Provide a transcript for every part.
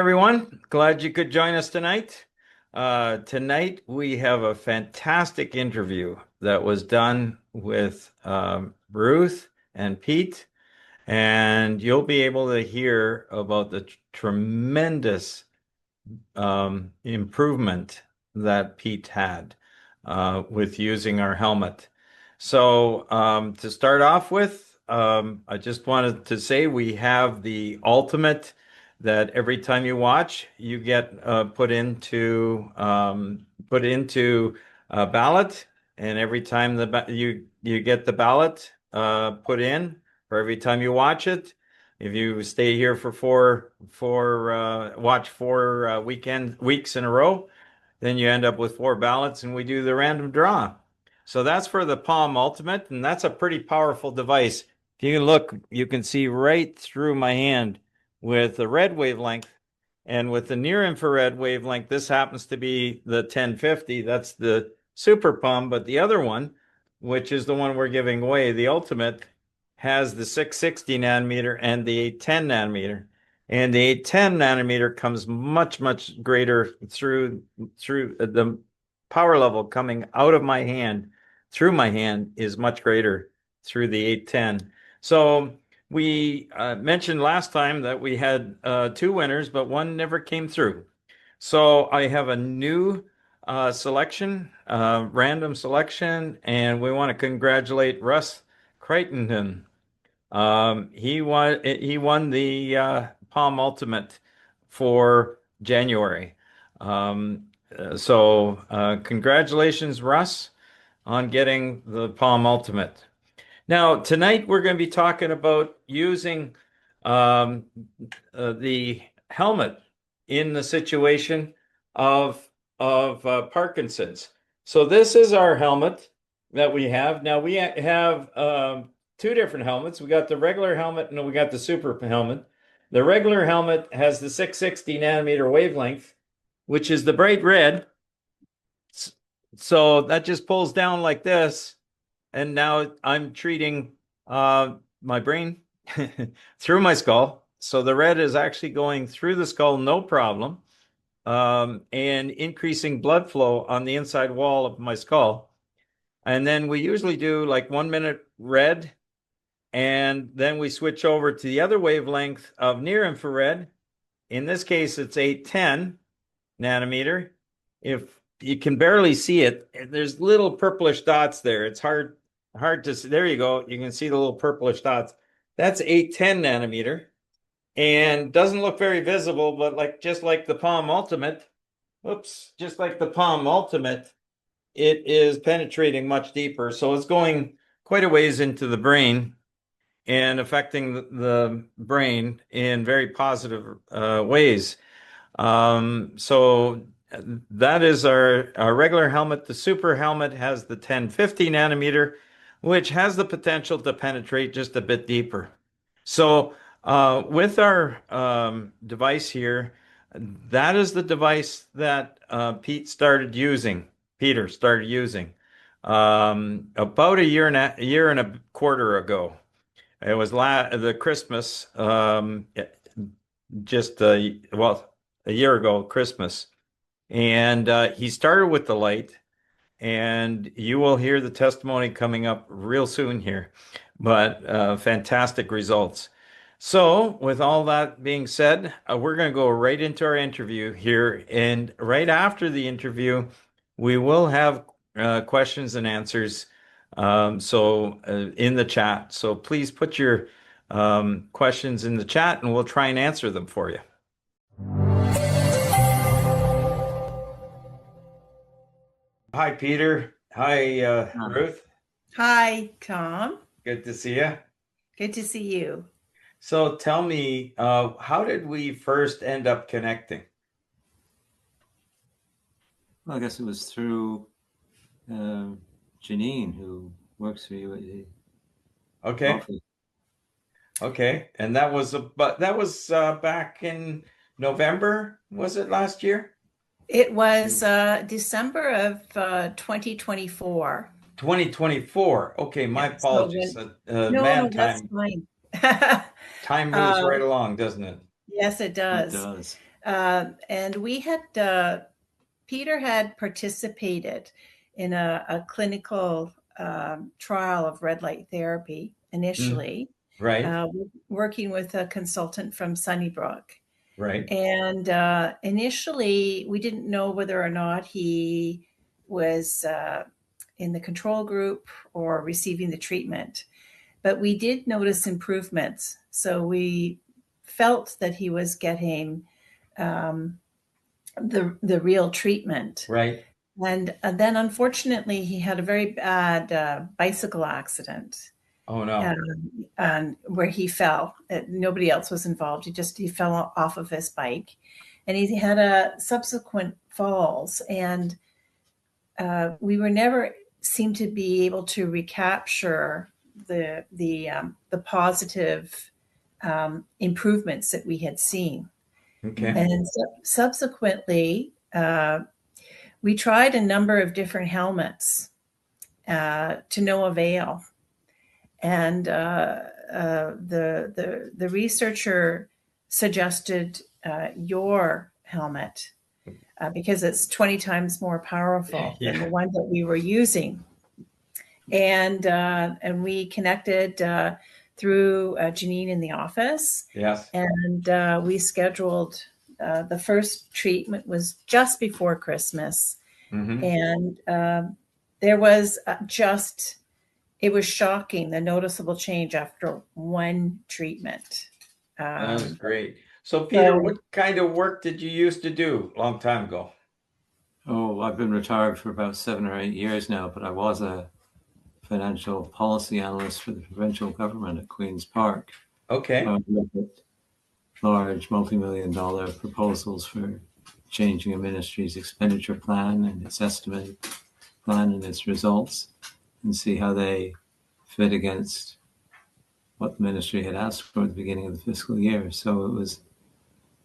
everyone. Glad you could join us tonight. Tonight, we have a fantastic interview that was done with Ruth and Pete, and you'll be able to hear about the tremendous improvement that Pete had with using our helmet. So, to start off with, I just wanted to say we have the ultimate that every time you watch, you get put into a ballot, and every time you get the ballot put in, for every time you watch it, if you stay here for watch 4 weeks in a row, then you end up with 4 ballots, and we do the random draw. So that's for the Palm Ultimate, and that's a pretty powerful device. If you look, you can see right through my hand with the red wavelength, and with the near infrared wavelength, this happens to be the 1050. That's the Super Palm, but the other one, which is the one we're giving away, the Ultimate, has the 660 nanometer and the 810 nanometer. And the 810 nanometer comes much, much greater through the power level coming out of my hand, through my hand, is much greater through the 810. So we mentioned last time that we had 2 winners, but one never came through. So I have a new selection, random selection, and we want to congratulate Russ Crichton. He won the Palm Ultimate for January. So congratulations, Russ, on getting the Palm Ultimate. Now, tonight we're going to be talking about using the helmet in the situation of Parkinson's. So this is our helmet that we have. Now we have 2 different helmets. We got the regular helmet and we got the super helmet. The regular helmet has the 660 nanometer wavelength, which is the bright red. So that just pulls down like this. And now I'm treating my brain through my skull. So the red is actually going through the skull, no problem, and increasing blood flow on the inside wall of my skull. And then we usually do like 1 minute red, and then we switch over to the other wavelength of near infrared. In this case, it's 810 nanometer. If you can barely see it, there's little purplish dots there. It's hard to see. There you go. You can see the little purplish dots. That's 810 nanometer, and doesn't look very visible, but just like the Palm Ultimate, just like the Palm Ultimate, it is penetrating much deeper. So it's going quite a ways into the brain and affecting the brain in very positive ways. So that is our regular helmet. The super helmet has the 1050 nanometer, which has the potential to penetrate just a bit deeper. So with our device here, that is the device that Peter started using about a year and a quarter ago. It was the Christmas, just a year ago, Christmas. And he started with the light, and you will hear the testimony coming up real soon here, but fantastic results. So with all that being said, we're going to go right into our interview here. And right after the interview, we will have questions and answers in the chat. So please put your questions in the chat, and we'll try and answer them for you. Hi, Peter. Hi, Ruth. Hi, Tom. Good to see you. Good to see you. So tell me, how did we first end up connecting? Well, I guess it was through Janine, who works for you. Okay. Okay. And that was back in November, was it last year? It was December of 2024. 2024. Okay, my apologies. No, that's fine. Time moves right along, doesn't it? Yes, it does. It does. And we had, Peter had participated in a clinical trial of red light therapy initially, Right. working with a consultant from Sunnybrook. Right. And initially, we didn't know whether or not he was in the control group or receiving the treatment. But we did notice improvements. So we felt that he was getting the real treatment. Right. And then, unfortunately, he had a very bad bicycle accident. Oh no. And where he fell. Nobody else was involved. He fell off of his bike, and he had a subsequent falls. And we were never seemed to be able to recapture the positive improvements that we had seen. Okay. And subsequently, we tried a number of different helmets to no avail. And the researcher suggested your helmet because it's 20 times more powerful than the one that we were using. And we connected through Janine in the office. Yes. And we scheduled the first treatment was just before Christmas. Mm-hmm. And there was it was shocking, the noticeable change after one treatment. That was great. So, Peter, what kind of work did you used to do a long time ago? Oh, I've been retired for about 7 or 8 years now, but I was a financial policy analyst for the provincial government at Queen's Park. Okay. I looked at large multi-million-dollar proposals for changing a ministry's expenditure plan and its estimate plan and its results, and see how they fit against what the ministry had asked for at the beginning of the fiscal year. So it was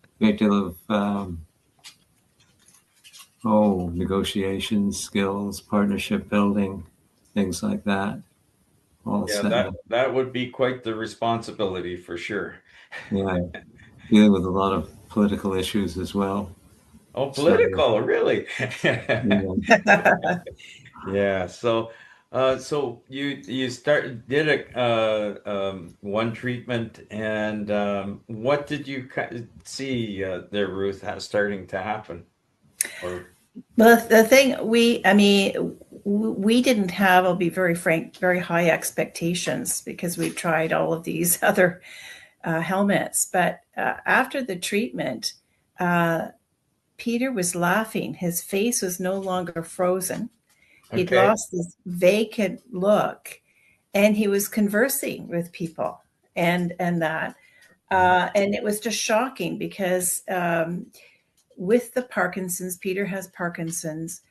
a great deal of negotiations, skills, partnership building, things like that. That would be quite the responsibility for sure. Yeah, dealing with a lot of political issues as well. Oh, political, really? Yeah. Yeah. So you did one treatment, and what did you see there, Ruth, starting to happen? Well, the thing we didn't have, I'll be very frank, very high expectations because we tried all of these other helmets. But after the treatment, Peter was laughing. His face was no longer frozen. He'd lost this vacant look, and he was conversing with people, and that, and it was just shocking because with the Parkinson's, Peter has Parkinson's.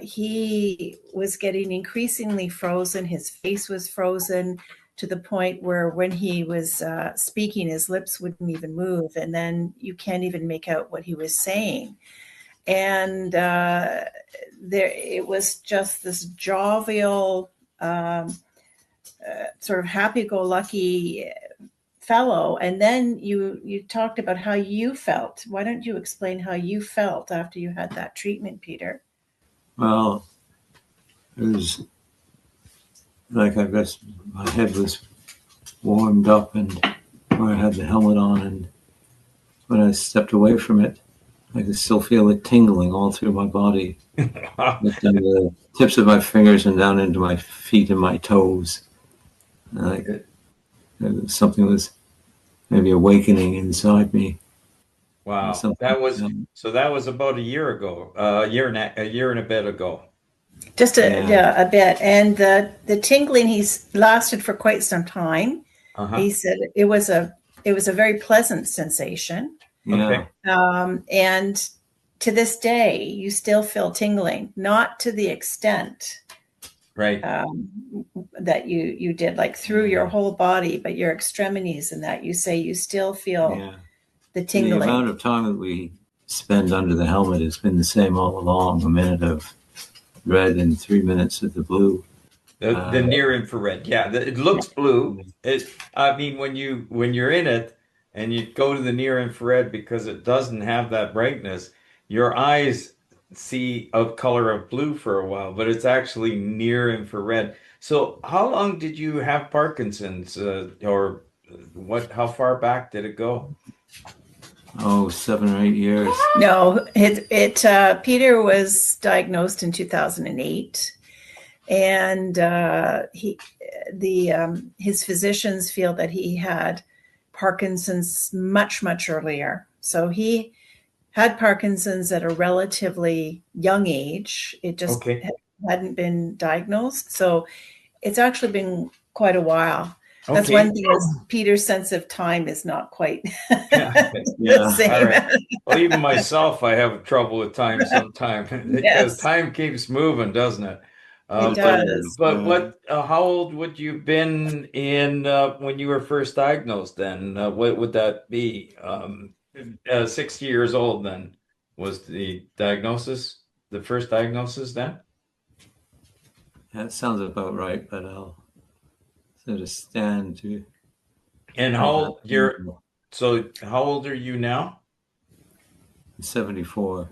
He was getting increasingly frozen. His face was frozen to the point where when he was speaking, his lips wouldn't even move, and then you can't even make out what he was saying. And it was just this jovial, sort of happy-go-lucky fellow. And then you talked about how you felt. Why don't you explain how you felt after you had that treatment, Peter? Well, it was like, I guess my head was warmed up and I had the helmet on, and when I stepped away from it, I could still feel it tingling all through my body, down the tips of my fingers and down into my feet and my toes. Like something was maybe awakening inside me. Wow, that was about a year ago, a year and a bit ago. Just a bit, and the tingling lasted for quite some time. He said it was a very pleasant sensation. Yeah. And to this day, you still feel tingling, not to the extent that you did, like through your whole body, but your extremities, and that you say you still feel the tingling. The amount of time that we spend under the helmet has been the same all along. A minute of red and 3 minutes of the blue. The near infrared, it looks blue. I mean, when you're in it, and you go to the near infrared because it doesn't have that brightness, your eyes see a color of blue for a while, but it's actually near infrared. So how long did you have Parkinson's, or what, how far back did it go? Oh, 7 or 8 years. No, Peter was diagnosed in 2008, and his physicians feel that he had Parkinson's much earlier. So he had Parkinson's at a relatively young age. It just Okay. hadn't been diagnosed. So it's actually been quite a while. That's Okay. one thing, is Peter's sense of time is not quite Yeah. the Yeah. same. All right. Well, even myself, I have trouble with time sometimes because Yes, time keeps moving, doesn't it? it It But does. is, how old would you been in when you were first diagnosed then? What would that be? 60 years old then was the diagnosis, the first diagnosis then? that sounds about right, but I'll sort of stand to And how have old that. so how old are you now? 74.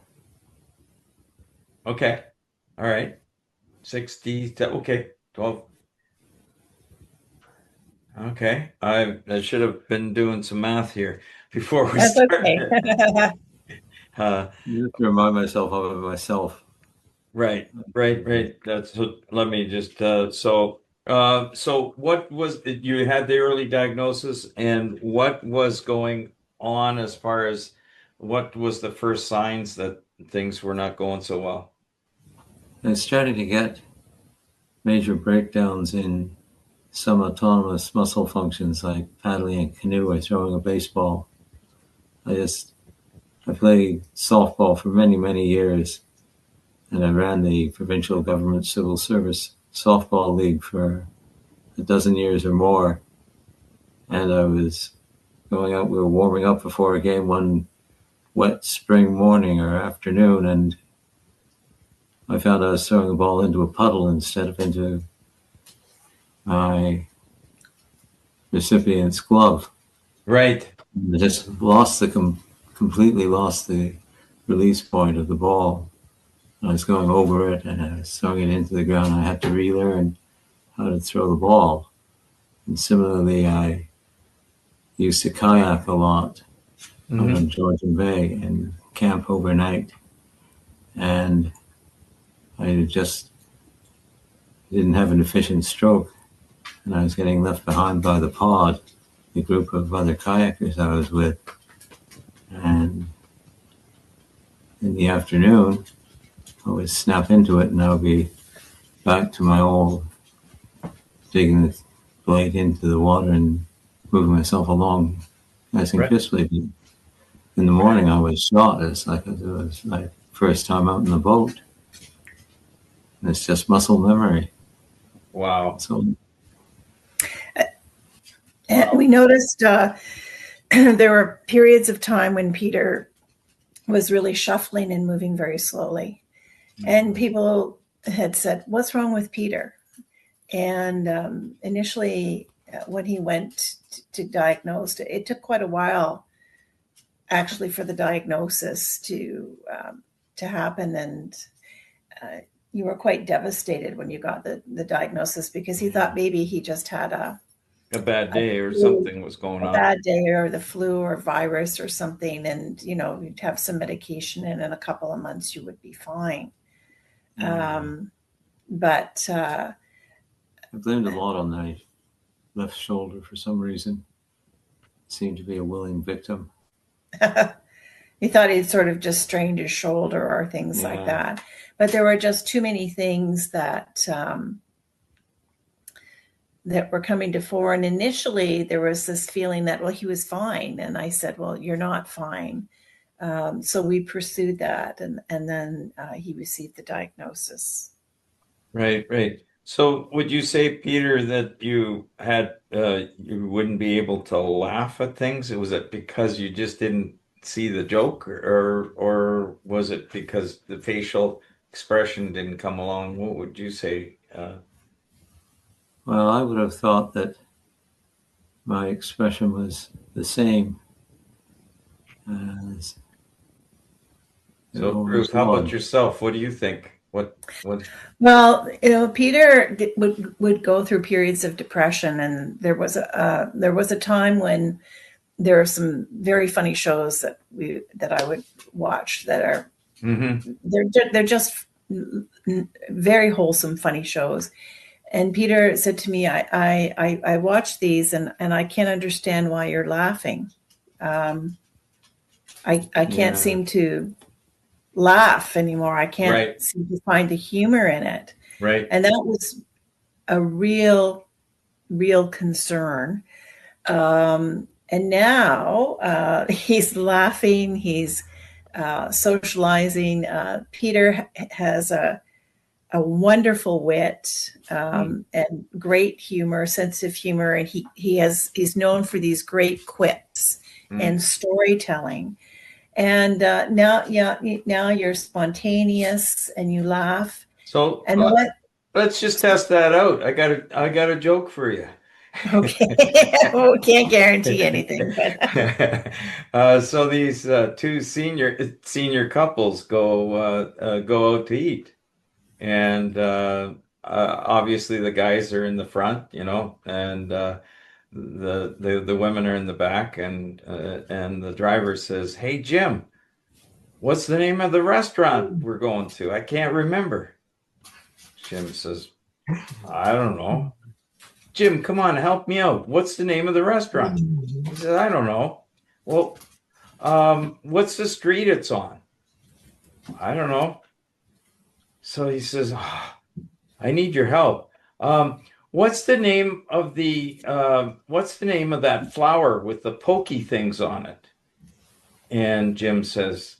Okay. All right. 60, okay. 12. Okay, I should have been doing some math here before we That's okay. started. Uh, I have to remind myself of it myself. right. That's let me just so what was you had the early diagnosis and what was going on as far as what was the first signs that things were not going so well? I started to get major breakdowns in some autonomous muscle functions like paddling a canoe or throwing a baseball. I played softball for many years, and I ran the provincial government civil service softball league for a dozen years or more. And I was going out, we were warming up before a game one wet spring morning or afternoon, and I found I was throwing the ball into a puddle instead of into my recipient's glove. Right. I just completely lost the release point of the ball. I was going over it and I was throwing it into the ground. I had to relearn how to throw the ball. And similarly, I used to kayak a lot out Hmm. on Georgian Bay and camp overnight. And I just didn't have an efficient stroke. And I was getting left behind by the pod, the group of other kayakers I was with. And in the afternoon, I would snap into it and I would be back to my old digging the blade into the water and moving myself along nice and Right. crisply. In the morning, I was shot. It's like it was my first time out in the boat. And it's just muscle memory. Wow. So, And we noticed there were periods of time when Peter was really shuffling and moving very slowly. And people had said, "What's wrong with Peter?" And initially, when he went to diagnosed, it took quite a while actually for the diagnosis to happen. And uh, you were quite devastated when you got the diagnosis, because he thought maybe he just had A bad a day or flu, something was going a on. bad day, or the flu or virus or something, and you'd have some medication, and in a couple of months you would be fine. Um, but I blamed a lot on my left shoulder for some reason. Seemed to be a willing victim. he thought he'd sort of just strained his shoulder or things like Yeah. that. But there were just too many things that were coming to fore. And initially, there was this feeling that, well, he was fine. And I said, well, you're not fine. So we pursued that, and then he received the diagnosis. Right. So would you say, Peter, that you wouldn't be able to laugh at things? Was it because you just didn't see the joke, or was it because the facial expression didn't come along? What would you say? Well, I would have thought that my expression was the same. So, Ruth, how about yourself? What do you think? What? Well, Peter would go through periods of depression, and there was a time when there are some very funny shows that I would watch that are they're just very wholesome, funny shows. And Peter said to me, I watch these and I can't understand why you're laughing. I can't seem to laugh anymore. I can't seem to find the humor in it. Right. And that was a real concern. And now he's laughing, he's socializing. Peter has a wonderful wit and great humor, sense of humor, and he's known for these great quips and storytelling. And now you're spontaneous and you laugh. So and let's just test that out. I got a joke for you. Okay. Well, we can't guarantee anything, but so these two senior couples go out to eat, and obviously the guys are in the front, and the women are in the back, and the driver says, "Hey, Jim, what's the name of the restaurant we're going to? I can't remember." Jim says, "I don't know." "Jim, come on, help me out. What's the name of the restaurant?" He says, "I don't know." "Well, what's the street it's on?" "I don't know." So he says, "I need your help. What's the name of that flower with the pokey things on it?" And Jim says,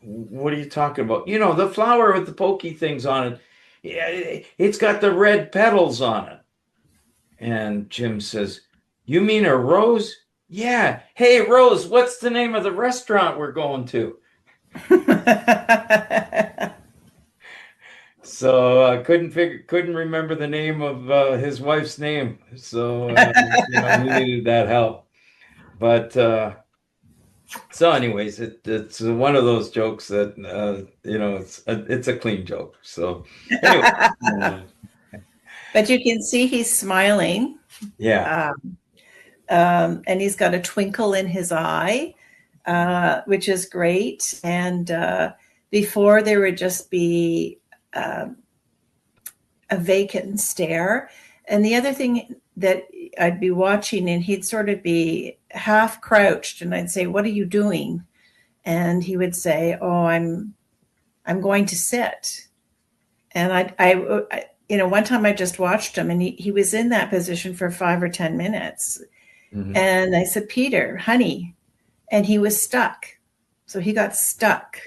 "What are you talking about?" "The flower with the pokey things on it. Yeah, it's got the red petals on it." And Jim says, "You mean a rose?" "Yeah. Hey, Rose, what's the name of the restaurant we're going to?" So couldn't remember the name of his wife's name. So he needed that help. But so, anyways, it's one of those jokes that it's a clean joke. So anyway. But you can see he's smiling. Yeah. And he's got a twinkle in his eye, which is great. And before there would just be a vacant stare. And the other thing that I'd be watching, and he'd sort of be half crouched, and I'd say, "What are you doing?" And he would say, "Oh, I'm going to sit." And I one time I just watched him, and he was in that position for 5 or 10 minutes. Mm-hmm. And I said, "Peter, honey," and he was stuck. So he got stuck.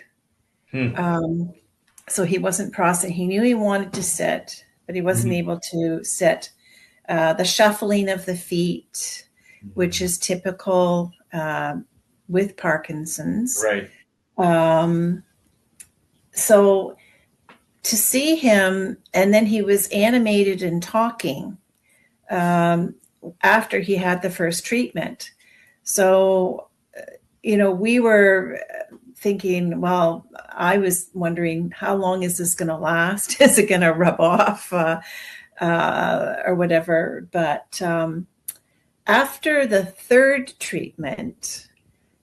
So he wasn't processing. He knew he wanted to sit, but he wasn't able to sit. The shuffling of the feet, which is typical with Parkinson's. Right. So to see him, and then he was animated and talking after he had the first treatment. So, we were thinking, well, I was wondering, how long is this going to last? Is it going to rub off or whatever? But after the third treatment.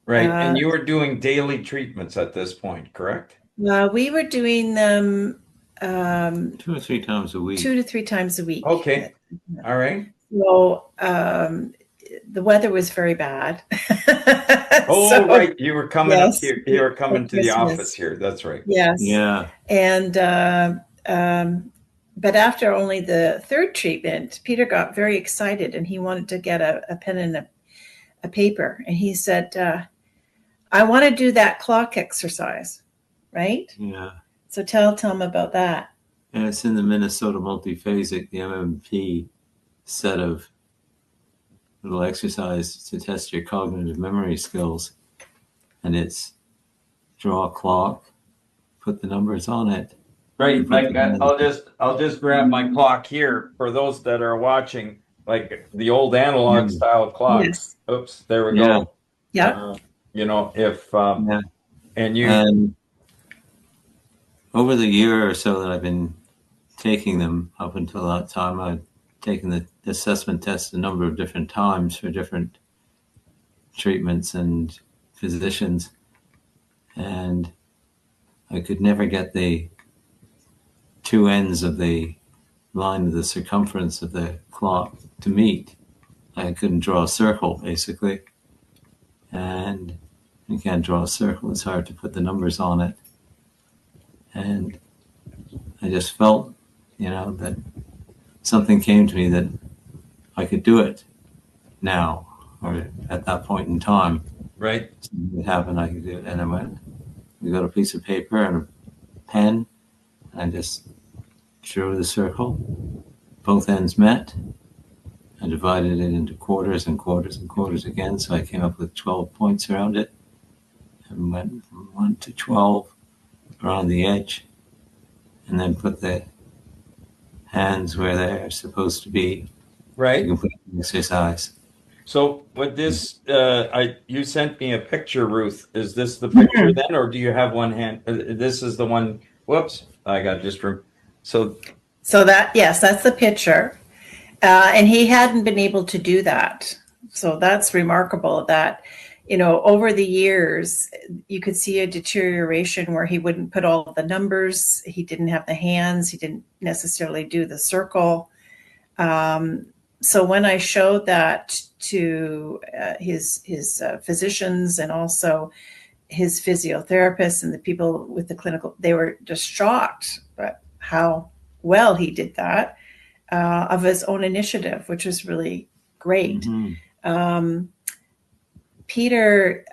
Right. And you were doing daily treatments at this point, correct? We were doing them 2 or 3 times a week. 2 to 3 times a week. Okay. All right. So the weather was very bad. Right. You were coming up here. You were coming to the office here. That's right. Yes. Yeah. And but after only the third treatment, Peter got very excited, and he wanted to get a pen and a paper. And he said, "I want to do that clock exercise." Right? Yeah. So tell him about that. And it's in the Minnesota Multiphasic, the MMP set of little exercises to test your cognitive memory skills. And it's draw a clock, put the numbers on it. Right. Like I'll just grab my clock here for those that are watching, like the old analog style clocks. Yes. Oops, there we go. Yeah. You know, if Yeah. and you And over the year or so that I've been taking them, up until that time, I'd taken the assessment test a number of different times for different treatments and physicians, and I could never get the two ends of the line of the circumference of the clock to meet. I couldn't draw a circle, basically. And you can't draw a circle, it's hard to put the numbers on it. And I just felt, that something came to me that I could do it now, or at that point in time. right, Something would happen, I could do it. And I went, we got a piece of paper and a pen, and I just drew the circle. Both ends met. I divided it into quarters and quarters and quarters again, so I came up with 12 points around it, and went from 1 to 12 around the edge, and then put the hands where they're supposed to be. right. You can put the exercise. So with this, you sent me a picture, Ruth. Is this the picture then, or do you have one hand? This is the one. Whoops, I got just so. So yes, that's the picture. And he hadn't been able to do that. So that's remarkable that, over the years, you could see a deterioration where he wouldn't put all the numbers. He didn't have the hands. He didn't necessarily do the circle. So when I showed that to his physicians and also his physiotherapists and the people with the clinical, they were just shocked at how well he did that. Of his own initiative, which was really great. Mm-hmm. Peter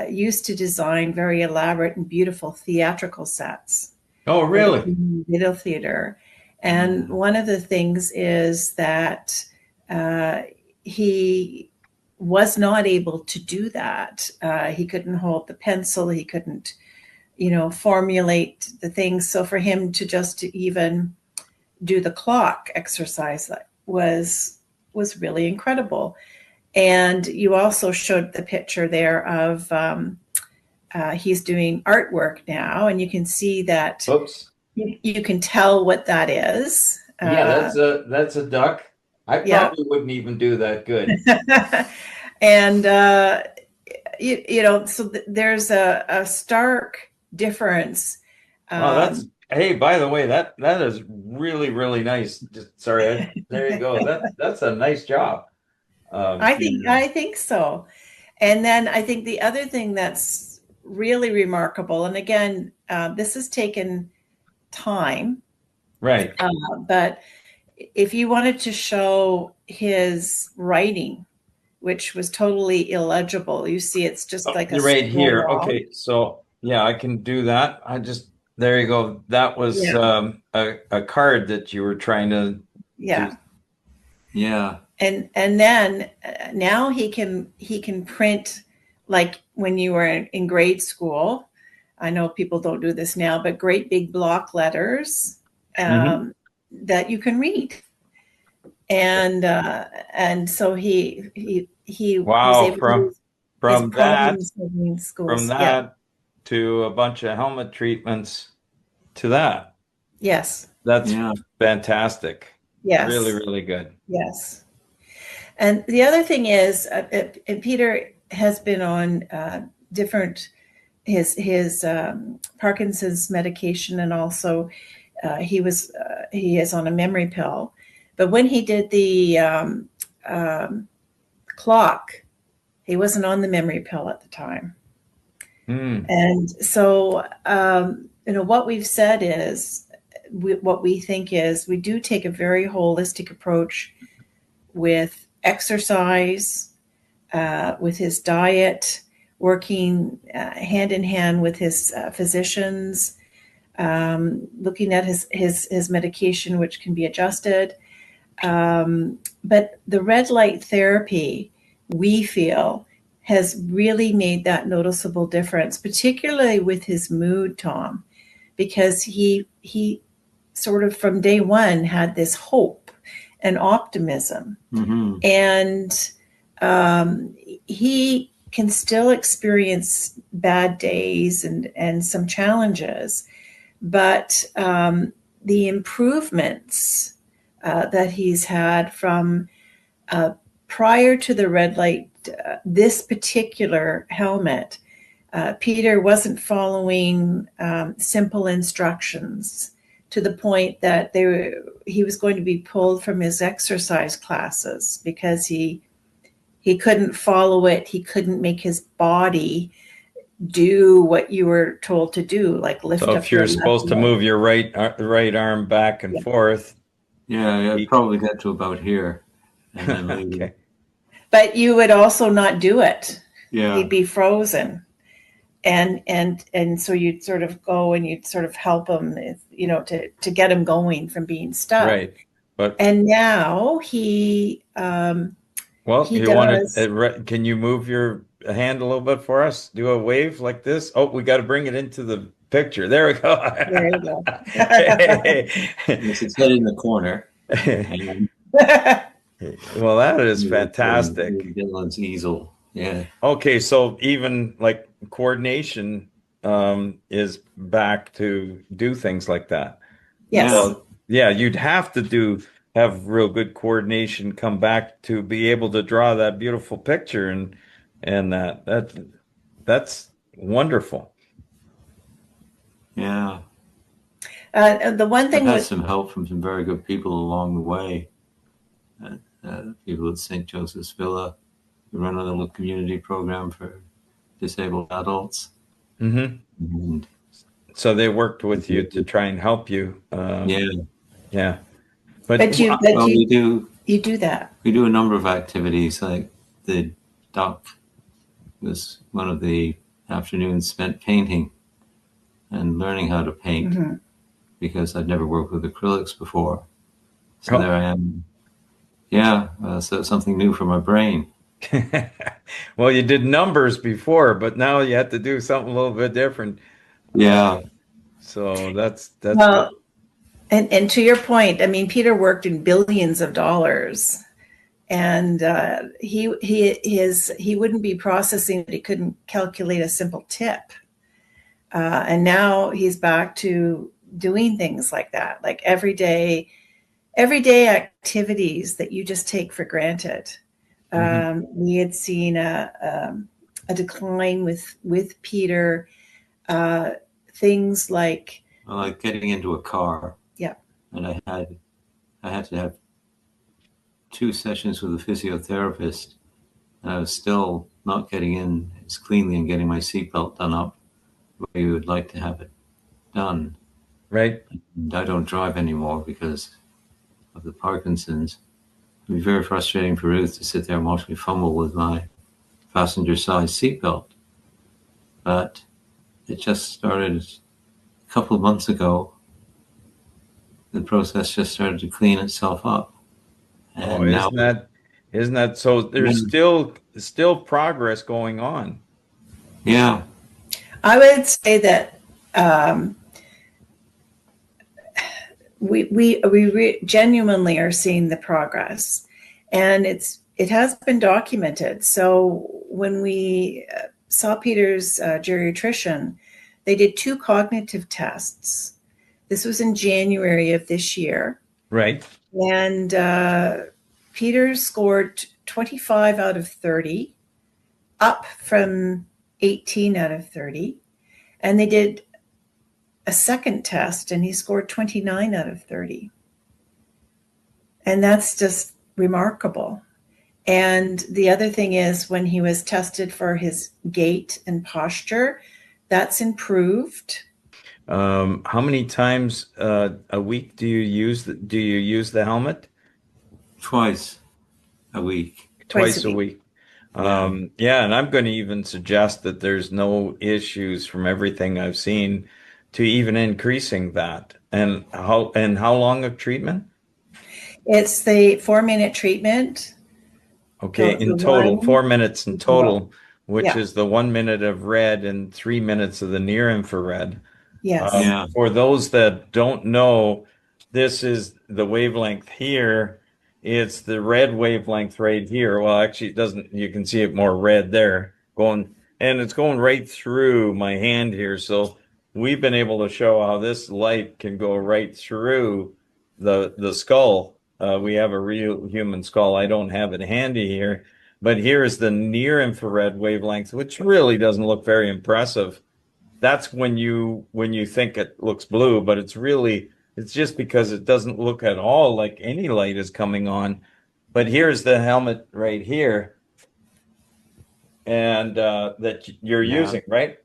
used to design very elaborate and beautiful theatrical sets. Oh, really? Video theater. And one of the things is that he was not able to do that. He couldn't hold the pencil. He couldn't, formulate the things. So for him to just even do the clock exercise was really incredible. And you also showed the picture there of he's doing artwork now, and you can see that. Oops. You can tell what that is. Yeah, that's a duck. I probably wouldn't even do that good. And so there's a stark difference. Oh, hey, by the way, that is really, really nice. Sorry, there you go. That's a nice job. I think so. And then I think the other thing that's really remarkable, and again, this has taken time, right? But if you wanted to show his writing, which was totally illegible, you see, it's just like a right here. wall. Okay, so yeah, I can do that. There you go. That was a card that you were trying to. Yeah. Yeah. And then now he can print, like when you were in grade school. I know people don't do this now, but great big block letters that you can read. And so he Wow, was able to from that in schools. From that to a bunch of helmet treatments to that. Yes. That's fantastic. Yes. Really, really good. Yes. And the other thing is, and Peter has been on different his Parkinson's medication, and also he is on a memory pill. But when he did the clock, he wasn't on the memory pill at the time. And so, what we've said is, what we think is, we do take a very holistic approach with exercise, with his diet, working hand in hand with his physicians, looking at his medication, which can be adjusted. But the red light therapy, we feel, has really made that noticeable difference, particularly with his mood, Tom, because he sort of from day one had this hope and optimism. And he can still experience bad days and some challenges, but the improvements that he's had from prior to the red light, this particular helmet, Peter wasn't following simple instructions to the point that he was going to be pulled from his exercise classes because he couldn't follow it. He couldn't make his body do what you were told to do, like lift So up if you're supposed to move your right arm back and forth. Yeah, I'd probably get to about here. And then leave. Okay. But you would also not do it. Yeah. He'd be frozen. And so you'd sort of go and you'd sort of help him, you know, to get him going from being stuck. Right. But and now he well, he you does. want to, can you move your hand a little bit for us? Do a wave like this. Oh, we got to bring it into the picture. There we go. There you go. It's head in the corner. Well, that is fantastic. Dylan's easel. Yeah. Okay, so even like coordination is back to do things like that. Yes. Well, yeah, you'd have to have real good coordination come back to be able to draw that beautiful picture, and that's wonderful. Yeah. The one thing I've had with some help from some very good people along the way. People at St. Joseph's Villa who run a little community program for disabled adults. Mm-hmm. And so they worked with you to try and help you. Yeah. But you do that. We do a number of activities, like the doc was one of the afternoons spent painting and learning how to paint because I'd never worked with acrylics before. So there I am. Yeah, so it's something new for my brain. Well, you did numbers before, but now you have to do something a little bit different. Yeah. So that's well, and to your point, I mean, Peter worked in billions of dollars, and he wouldn't be processing it. He couldn't calculate a simple tip, and now he's back to doing things like that, like everyday activities that you just take for granted. We had seen a decline with Peter, things like getting into a car. Yeah. And I had to have 2 sessions with a physiotherapist, and I was still not getting in as cleanly and getting my seatbelt done up the way you would like to have it done. Right. And I don't drive anymore because of the Parkinson's. It'd be very frustrating for Ruth to sit there and watch me fumble with my passenger side seatbelt. But it just started a couple of months ago. The process just started to clean itself up. And isn't that so? There's still progress going on. Yeah. I would say that we genuinely are seeing the progress, and it has been documented. So when we saw Peter's geriatrician, they did 2 cognitive tests. This was in January of this year. Right. And Peter scored 25 out of 30, up from 18 out of 30. And they did a second test, and he scored 29 out of 30. And that's just remarkable. And the other thing is, when he was tested for his gait and posture, that's improved. How many times a week do you use the helmet? Twice a week. Twice a week. Yeah, and I'm going to even suggest that there's no issues from everything I've seen to even increasing that. And how long of treatment? It's the 4-minute treatment. Okay, in total, 4 minutes in total, which is the 1 minute of red and 3 minutes of the near infrared. Yes. For those that don't know, this is the wavelength here. It's the red wavelength right here. Well, actually, it doesn't. You can see it more red there. going, and it's going right through my hand here. So we've been able to show how this light can go right through the skull. We have a real human skull. I don't have it handy here, but here's the near infrared wavelength, which really doesn't look very impressive. That's when you think it looks blue, but it's just because it doesn't look at all like any light is coming on. But here's the helmet right here, and that you're using, right?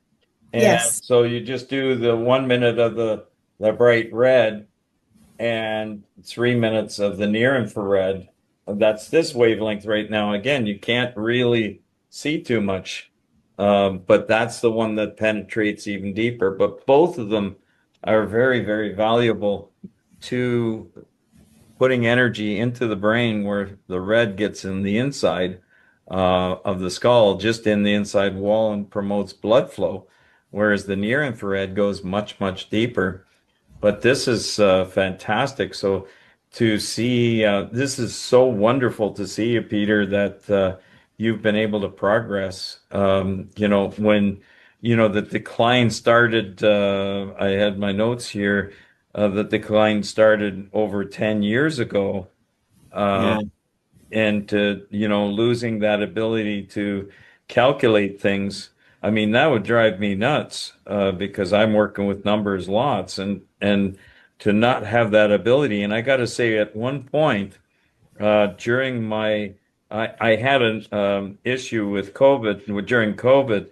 And Yes. so you just do the 1 minute of the bright red and 3 minutes of the near infrared. That's this wavelength right now. Again, you can't really see too much, but that's the one that penetrates even deeper. But both of them are very, very valuable to putting energy into the brain, where the red gets in the inside of the skull, just in the inside wall, and promotes blood flow, whereas the near infrared goes much, much deeper. But this is fantastic. So to see, this is so wonderful to see you, Peter, that you've been able to progress. When, the decline started, I had my notes here, the decline started over 10 years ago. Yeah. And to, losing that ability to calculate things. I mean, that would drive me nuts, because I'm working with numbers lots, and to not have that ability. And I got to say, at one point, during I had an issue with COVID, during COVID,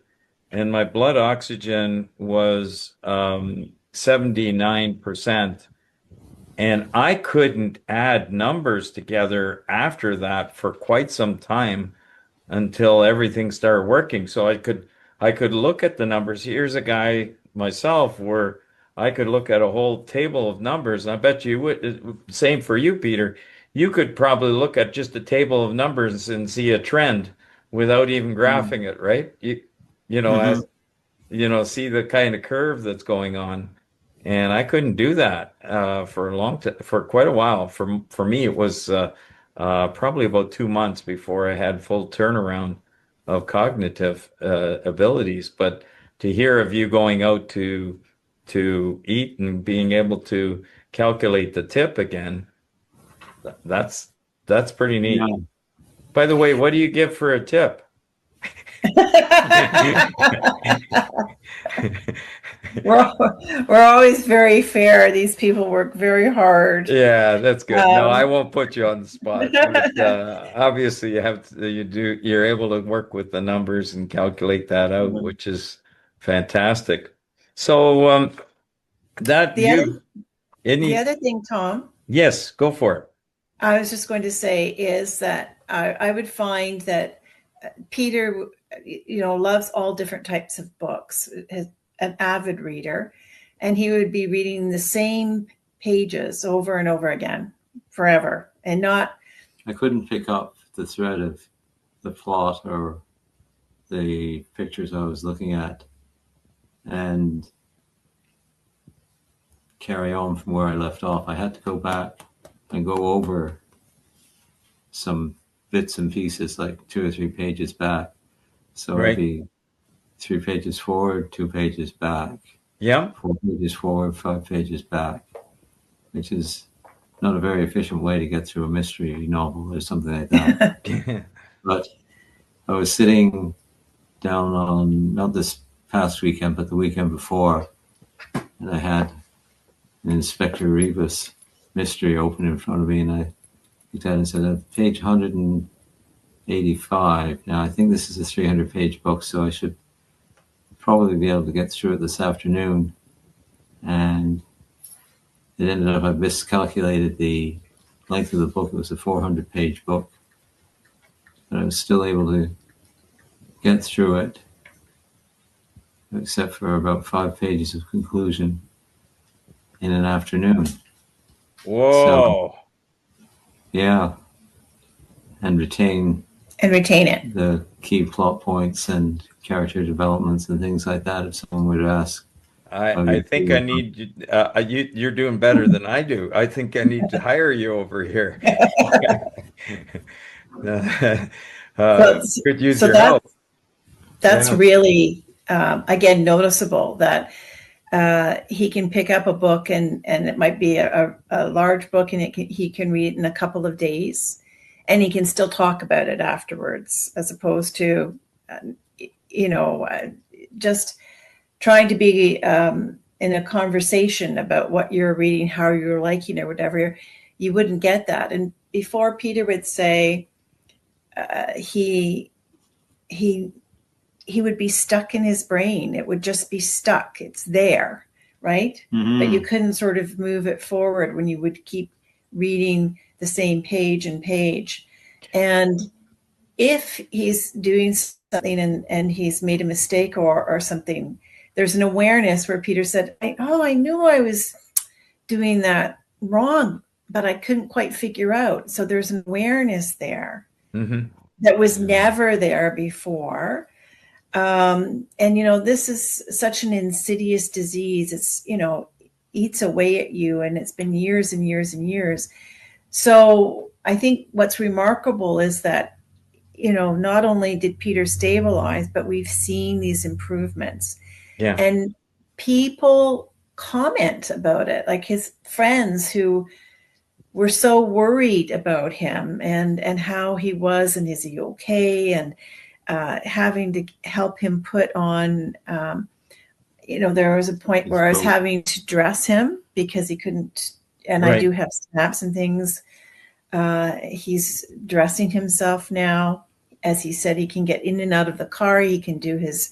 and my blood oxygen was 79%. And I couldn't add numbers together after that for quite some time, until everything started working. So I could look at the numbers. Here's a guy myself where I could look at a whole table of numbers. And I bet you would, same for you, Peter. You could probably look at just a table of numbers and see a trend without even graphing it, right? Mm-hmm. As see the kind of curve that's going on. And I couldn't do that for for quite a while. For me, it was probably about 2 months before I had full turnaround of cognitive abilities. But to hear of you going out to eat and being able to calculate the tip again, that's pretty neat. Yeah. By the way, what do you give for a tip? We're always very fair. These people work very hard. Yeah, that's good. No, I Um, won't put you on the spot. But, obviously, you're able to work with the numbers and calculate that out, which is fantastic. So, that the other you the any other thing, Tom, yes, go for it. I was just going to say is that I would find that Peter, loves all different types of books. Is an avid reader, and he would be reading the same pages over and over again, forever, and not. I couldn't pick up the thread of the plot or the pictures I was looking at and carry on from where I left off. I had to go back and go over some bits and pieces, like 2 or 3 pages back. So Right. it'd be 3 pages forward, 2 pages back, Yeah. 4 pages forward, 5 pages back, which is not a very efficient way to get through a mystery novel or something like that. But I was sitting down on, not this past weekend, but the weekend before, and I had an Inspector Rebus mystery open in front of me, and I looked at it and said, page 185. Now, I think this is a 300-page book, so I should probably be able to get through it this afternoon. And it ended up, I miscalculated the length of the book. It was a 400-page book. But I was still able to get through it, except for about 5 pages of conclusion in an afternoon. Whoa. So, yeah. And retain it. the key plot points and character developments and things like that, if someone were to ask. I think I need you're doing better than I do. I think I need to hire you over here. Could use So your help. that's Yeah. really, again, noticeable that he can pick up a book and it might be a large book and he can read it in a couple of days and he can still talk about it afterwards, as opposed to, just trying to be in a conversation about what you're reading, how you're liking or whatever. You wouldn't get that. And before, Peter would say he would be stuck in his brain. It would just be stuck. It's there, right? But you couldn't sort of move it forward when you would keep reading the same page and page. And if he's doing something and he's made a mistake or something, there's an awareness where Peter said, I knew I was doing that wrong, but I couldn't quite figure out. So there's an awareness there that was never there before. And, this is such an insidious disease. It's, eats away at you, and it's been years and years and years. So I think what's remarkable is that, not only did Peter stabilize, but we've seen these improvements. Yeah. And people comment about it, like his friends who were so worried about him and how he was, and is he okay? And having to help him put on, there was a point where I was having to dress him because he couldn't, and I do have snaps and things. He's dressing himself now. As he said, he can get in and out of the car. He can do his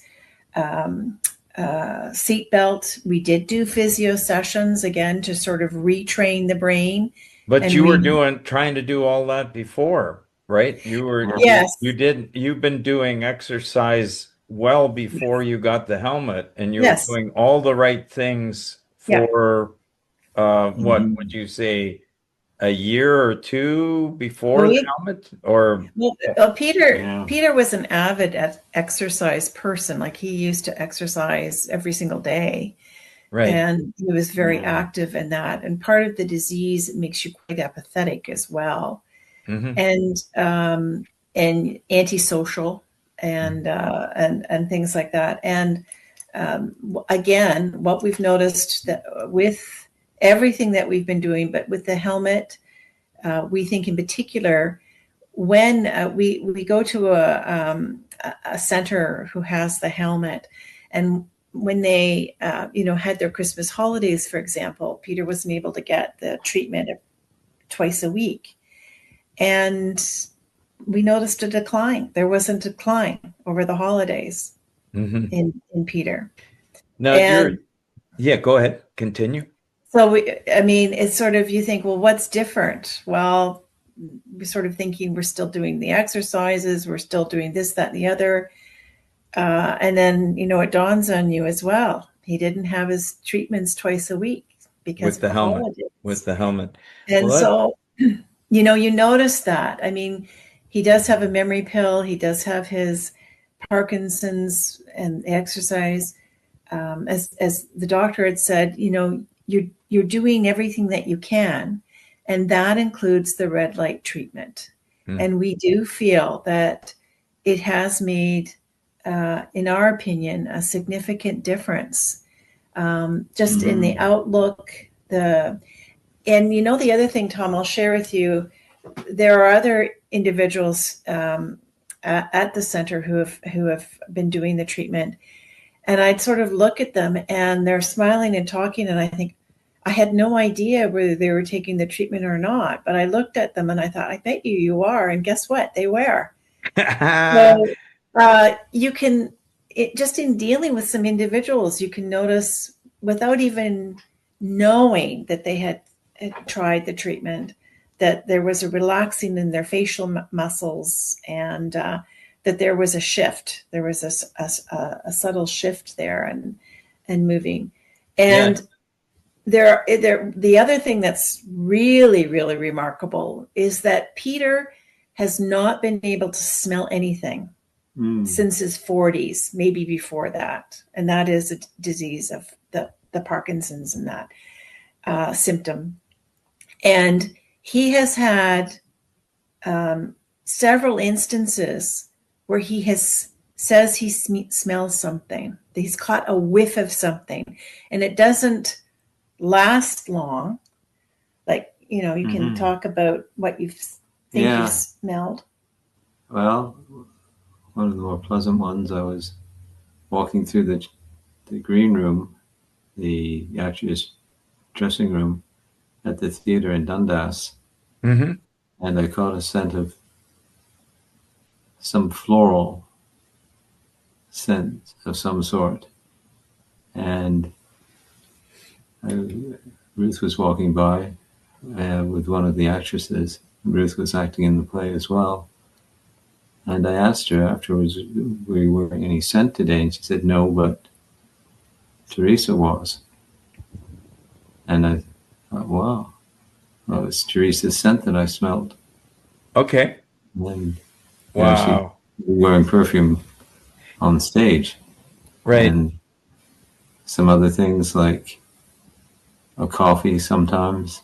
seat belt. We did do physio sessions again to sort of retrain the brain. But you were trying to do all that before, right? Yes. You've been doing exercise well before you got the helmet, and you were doing all the right things for, what would you say, a year or two before the helmet? Or Peter was an avid exercise person. Like, he used to exercise every single day. Right. And he was very active in that. And part of the disease makes you quite apathetic as well. And antisocial and things like that. And again, what we've noticed that with everything that we've been doing, but with the helmet, we think in particular, when we go to a center who has the helmet, and when they had their Christmas holidays, for example, Peter wasn't able to get the treatment twice a week. And we noticed a decline. There was a decline over the holidays in Peter. Now, go ahead. Continue. So, it's sort of, you think, well, what's different? Well, we're sort of thinking we're still doing the exercises. We're still doing this, that, and the other. And then, it dawns on you as well. He didn't have his treatments twice a week because with the helmet. And you notice that. He does have a memory pill. He does have his Parkinson's and exercise. As the doctor had said, you're doing everything that you can, and that includes the red light treatment. And we do feel that it has made, in our opinion, a significant difference, just in the outlook. The other thing, Tom, I'll share with you, there are other individuals at the center who have been doing the treatment, and I'd sort of look at them and they're smiling and talking, and I think, I had no idea whether they were taking the treatment or not, but I looked at them and I thought, I bet you are. And guess what? They were. So you can, just in dealing with some individuals, you can notice, without even knowing that they had tried the treatment, that there was a relaxing in their facial muscles, and that there was a shift. There was a subtle shift there and moving. And the other thing that's really, really remarkable is that Peter has not been able to smell anything since his 40s, maybe before that. And that is a disease of the Parkinson's and that symptom. And he has had several instances where he has says he smells something. He's caught a whiff of something, and it doesn't last long. Like, you know, you can talk about what you think you smelled. Well, one of the more pleasant ones, I was walking through the green room, the actress dressing room at the theater in Dundas, and I caught a scent of some floral scent of some sort. And Ruth was walking by with one of the actresses. Ruth was acting in the play as well. And I asked her afterwards, were you wearing any scent today? And she said, no, but Teresa was. And I thought, wow, well, it's Teresa's scent that I smelled. Okay. And wow. She was wearing perfume on stage. Right. And some other things like a coffee sometimes.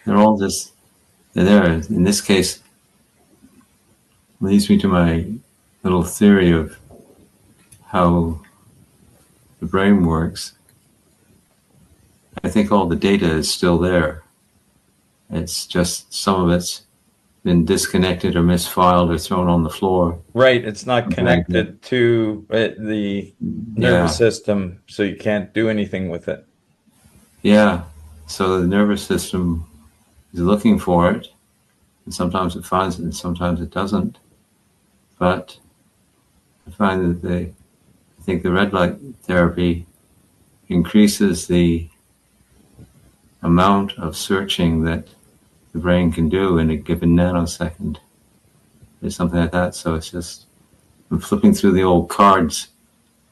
They're all just, they're there. In this case, leads me to my little theory of how the brain works. I think all the data is still there. It's just some of it's been disconnected or misfiled or thrown on the floor. Right. It's not connected to the nervous system, so you can't do anything with it. Yeah. So the nervous system is looking for it, and sometimes it finds it and sometimes it doesn't. But I find that I think the red light therapy increases the amount of searching that the brain can do in a given nanosecond. There's something like that. So it's just, I'm flipping through the old cards,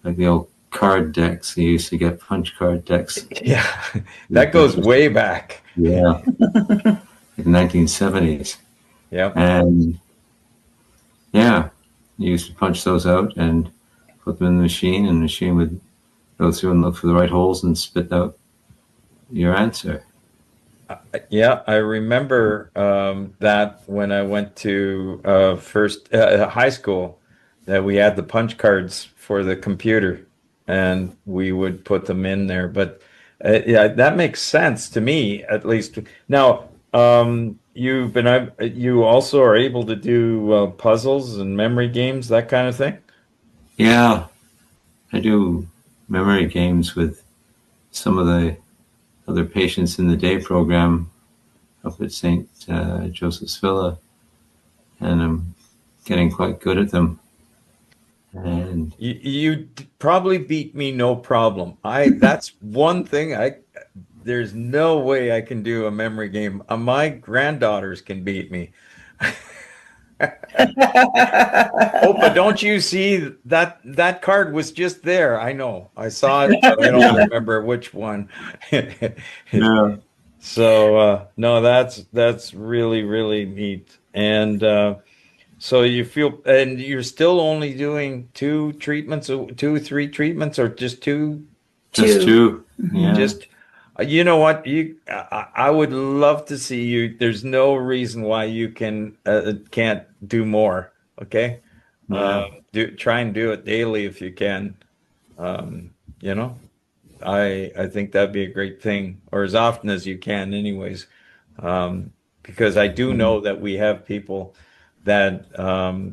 like the old card decks. You used to get punch card decks. Yeah, that goes way back. Yeah, like the 1970s. Yeah. And yeah, you used to punch those out and put them in the machine, and the machine would go through and look for the right holes and spit out your answer. Yeah, I remember that when I went to first high school, that we had the punch cards for the computer, and we would put them in there. But yeah, that makes sense to me, at least. Now, you also are able to do puzzles and memory games, that kind of thing. Yeah, I do memory games with some of the other patients in the day program up at St. Joseph's Villa, and I'm getting quite good at them. And you probably beat me, no problem. That's one thing there's no way I can do a memory game. My granddaughters can beat me. Oh, but don't you see that card was just there? I know. I saw it, but I don't remember which one. yeah. So no, that's really, really neat. And so you feel, and you're still only doing 2 treatments, 2, 3 treatments, or just 2? Just 2. Yeah. Just, you know what? I would love to see you. There's no reason why you can't do more. Okay. Yeah. Try and do it daily if you can. You know, I think that'd be a great thing, or as often as you can, anyways. Because I do know that we have people that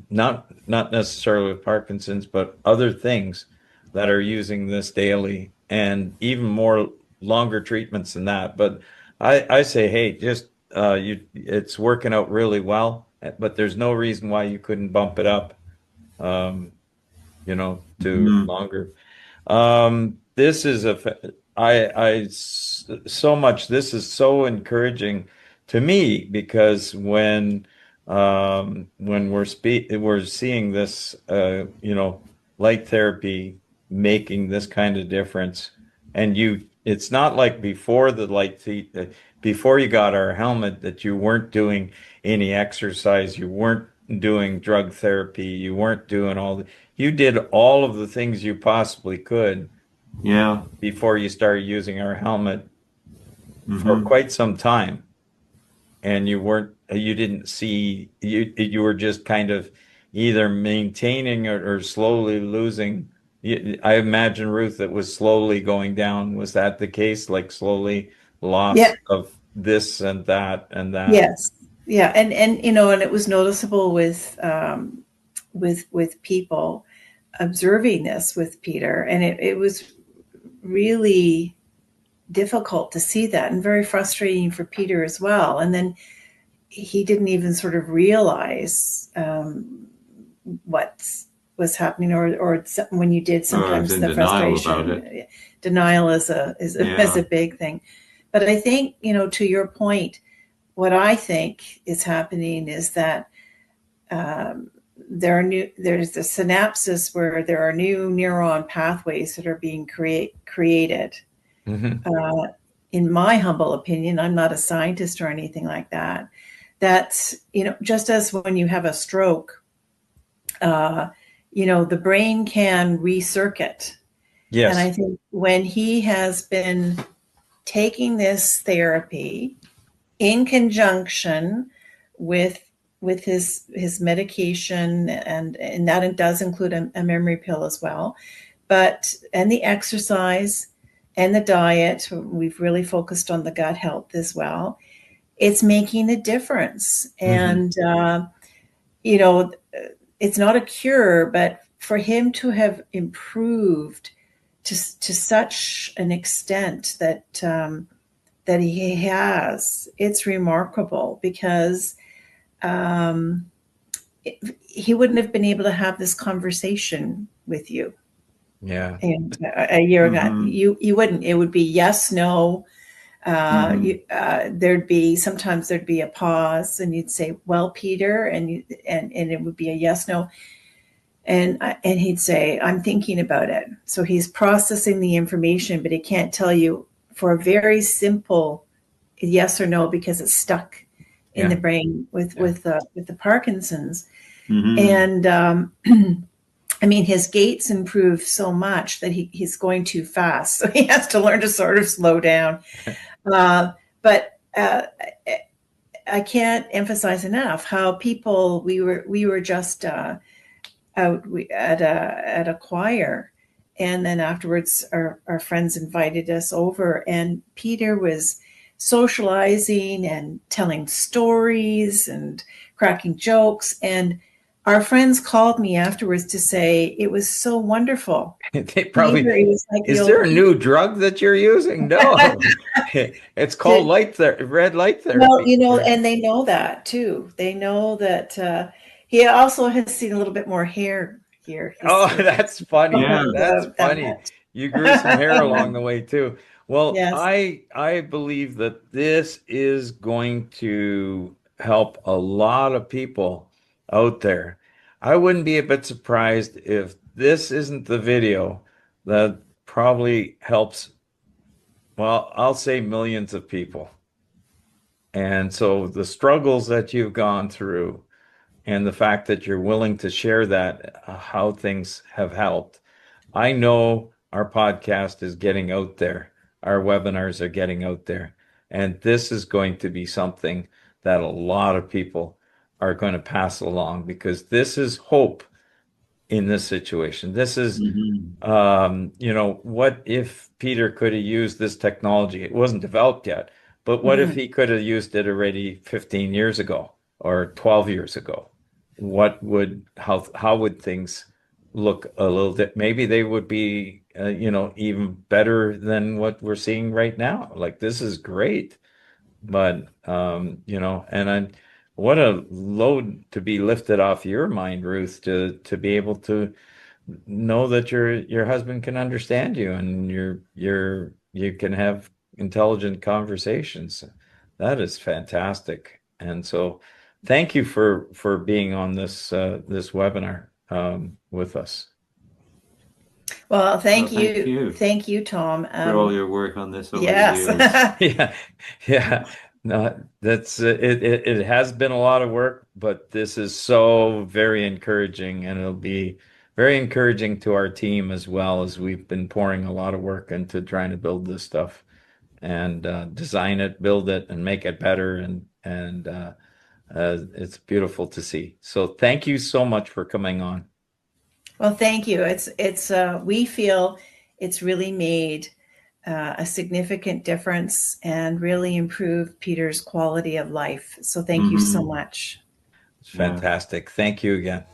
not necessarily with Parkinson's, but other things that are using this daily, and even more longer treatments than that. But I say, hey, just it's working out really well, but there's no reason why you couldn't bump it up, to longer. This is so much. This is so encouraging to me, because when we're seeing this, light therapy making this kind of difference, and it's not like before before you got our helmet that you weren't doing any exercise, you weren't doing drug therapy, you weren't doing you did all of the things you possibly could. Yeah. Before you started using our helmet for quite some time. and you didn't see, you were just kind of either maintaining or slowly losing. I imagine, Ruth, it was slowly going down. Was that the case? Like slowly loss Yeah. of this and that and that? Yes. Yeah. And and it was noticeable with people observing this with Peter, and it was really difficult to see that and very frustrating for Peter as well. And then he didn't even sort of realize what was happening, or when you did, sometimes in the denial frustration, about it. denial is a big thing. But I think, to your point, what I think is happening is that there's the synapses where there are new neuron pathways that are being created. Mm-hmm. In my humble opinion, I'm not a scientist or anything like that. That's, just as when you have a stroke, the brain can recircuit. And I Yes. think when he has been taking this therapy in conjunction with his medication, and that it does include a memory pill as well, and the exercise and the diet, we've really focused on the gut health as well. It's making a difference. Mm-hmm. And you know it's not a cure, but for him to have improved to such an extent that he has, it's remarkable, because um, he wouldn't have been able to have this conversation with you. Yeah. And a year ago, Mhm. you wouldn't. It would be yes, no. Mhm. Sometimes there'd be a pause, and you'd say, "Well, Peter," and it would be a yes, no, and he'd say, "I'm thinking about it." So he's processing the information, but he can't tell you for a very simple yes or no, because it's stuck in the Yeah. brain with Yeah. with the Parkinson's. Mhm. And I mean, his gaits improve so much that he's going too fast, so he has to learn to sort of slow down. But I can't emphasize enough how people, we were just out at a choir, and then afterwards our friends invited us over, and Peter was socializing and telling stories and cracking jokes, and our friends called me afterwards to say it was so wonderful. They Peter, probably, it was like the is there old a Peter. new drug that you're using? No. It's called red light Well, therapy. and they know that too. They know that he also has seen a little bit more hair here. Oh, He's that's funny. Yeah. That's funny. You grew some hair along done the way too. Well, Yes. I believe that this is going to help a lot of people out there. I wouldn't be a bit surprised if this isn't the video that probably helps, well, I'll say millions of people. And so the struggles that you've gone through and the fact that you're willing to share that, how things have helped. I know our podcast is getting out there. Our webinars are getting out there. And this is going to be something that a lot of people are going to pass along, because this is hope in this situation. This is, Mhm. what if Peter could have used this technology? It wasn't developed yet, but what if Mhm. he could have used it already 15 years ago or 12 years ago? How would things look a little bit? Maybe they would be, even better than what we're seeing right now. Like, this is great. But and what a load to be lifted off your mind, Ruth, to be able to know that your husband can understand you, and you can have intelligent conversations. That is fantastic. And so thank you for being on this webinar with us. Well, Well, thank you thank you, Tom. for all your work on this over the Yes. years. Yeah, yeah. No, that's it has been a lot of work, but this is so very encouraging, and it'll be very encouraging to our team as well, as we've been pouring a lot of work into trying to build this stuff and design it, build it, and make it better, And it's beautiful to see. So thank you so much for coming on. Well, thank you. We feel it's really made a significant difference and really improved Peter's quality of life. So thank you so much. It's fantastic. Thank you again.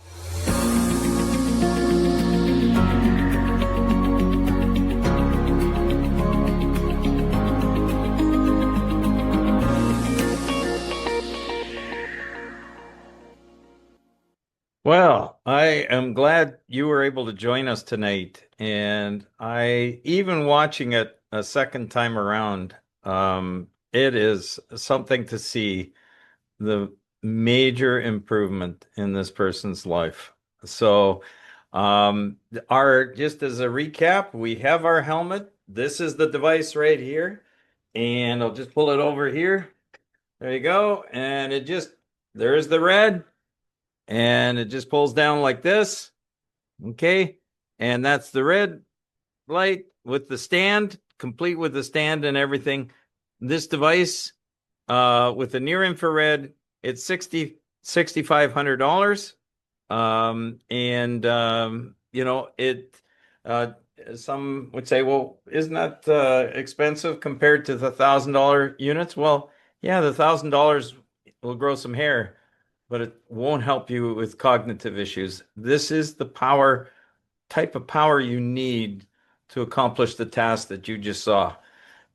Well, I am glad you were able to join us tonight. And even watching it a second time around, it is something to see the major improvement in this person's life. So, just as a recap, we have our helmet. This is the device right here. And I'll just pull it over here. There you go. And there's the red. And it just pulls down like this. Okay. And that's the red light with the stand, complete with the stand and everything. This device, with the near infrared, it's $6,500. Some would say, well, isn't that expensive compared to the $1,000 units? Well, yeah, the $1,000 will grow some hair, but it won't help you with cognitive issues. This is the type of power you need to accomplish the task that you just saw.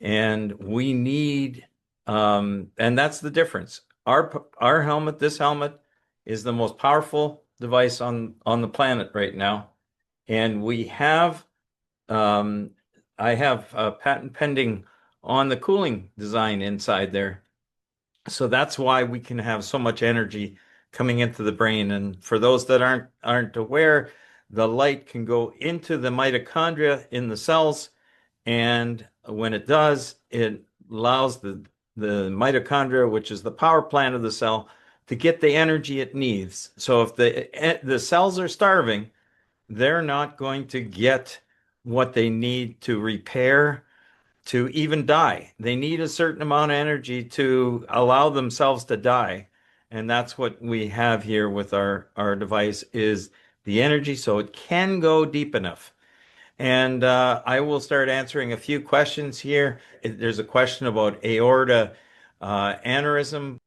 And we need, and that's the difference. Our helmet, this helmet, is the most powerful device on the planet right now. And I have a patent pending on the cooling design inside there. So that's why we can have so much energy coming into the brain. And for those that aren't aware, the light can go into the mitochondria in the cells, and when it does, it allows the mitochondria, which is the power plant of the cell, to get the energy it needs. So if the cells are starving, they're not going to get what they need to repair, to even die. They need a certain amount of energy to allow themselves to die. And that's what we have here with our device, is the energy so it can go deep enough. And I will start answering a few questions here. There's a question about aorta aneurysm.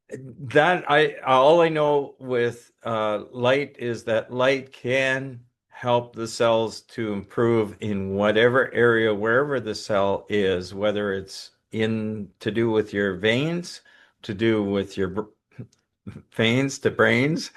All I know with light is that light can help the cells to improve in whatever area, wherever the cell is, whether it's to do with your veins, to do with your veins to brains,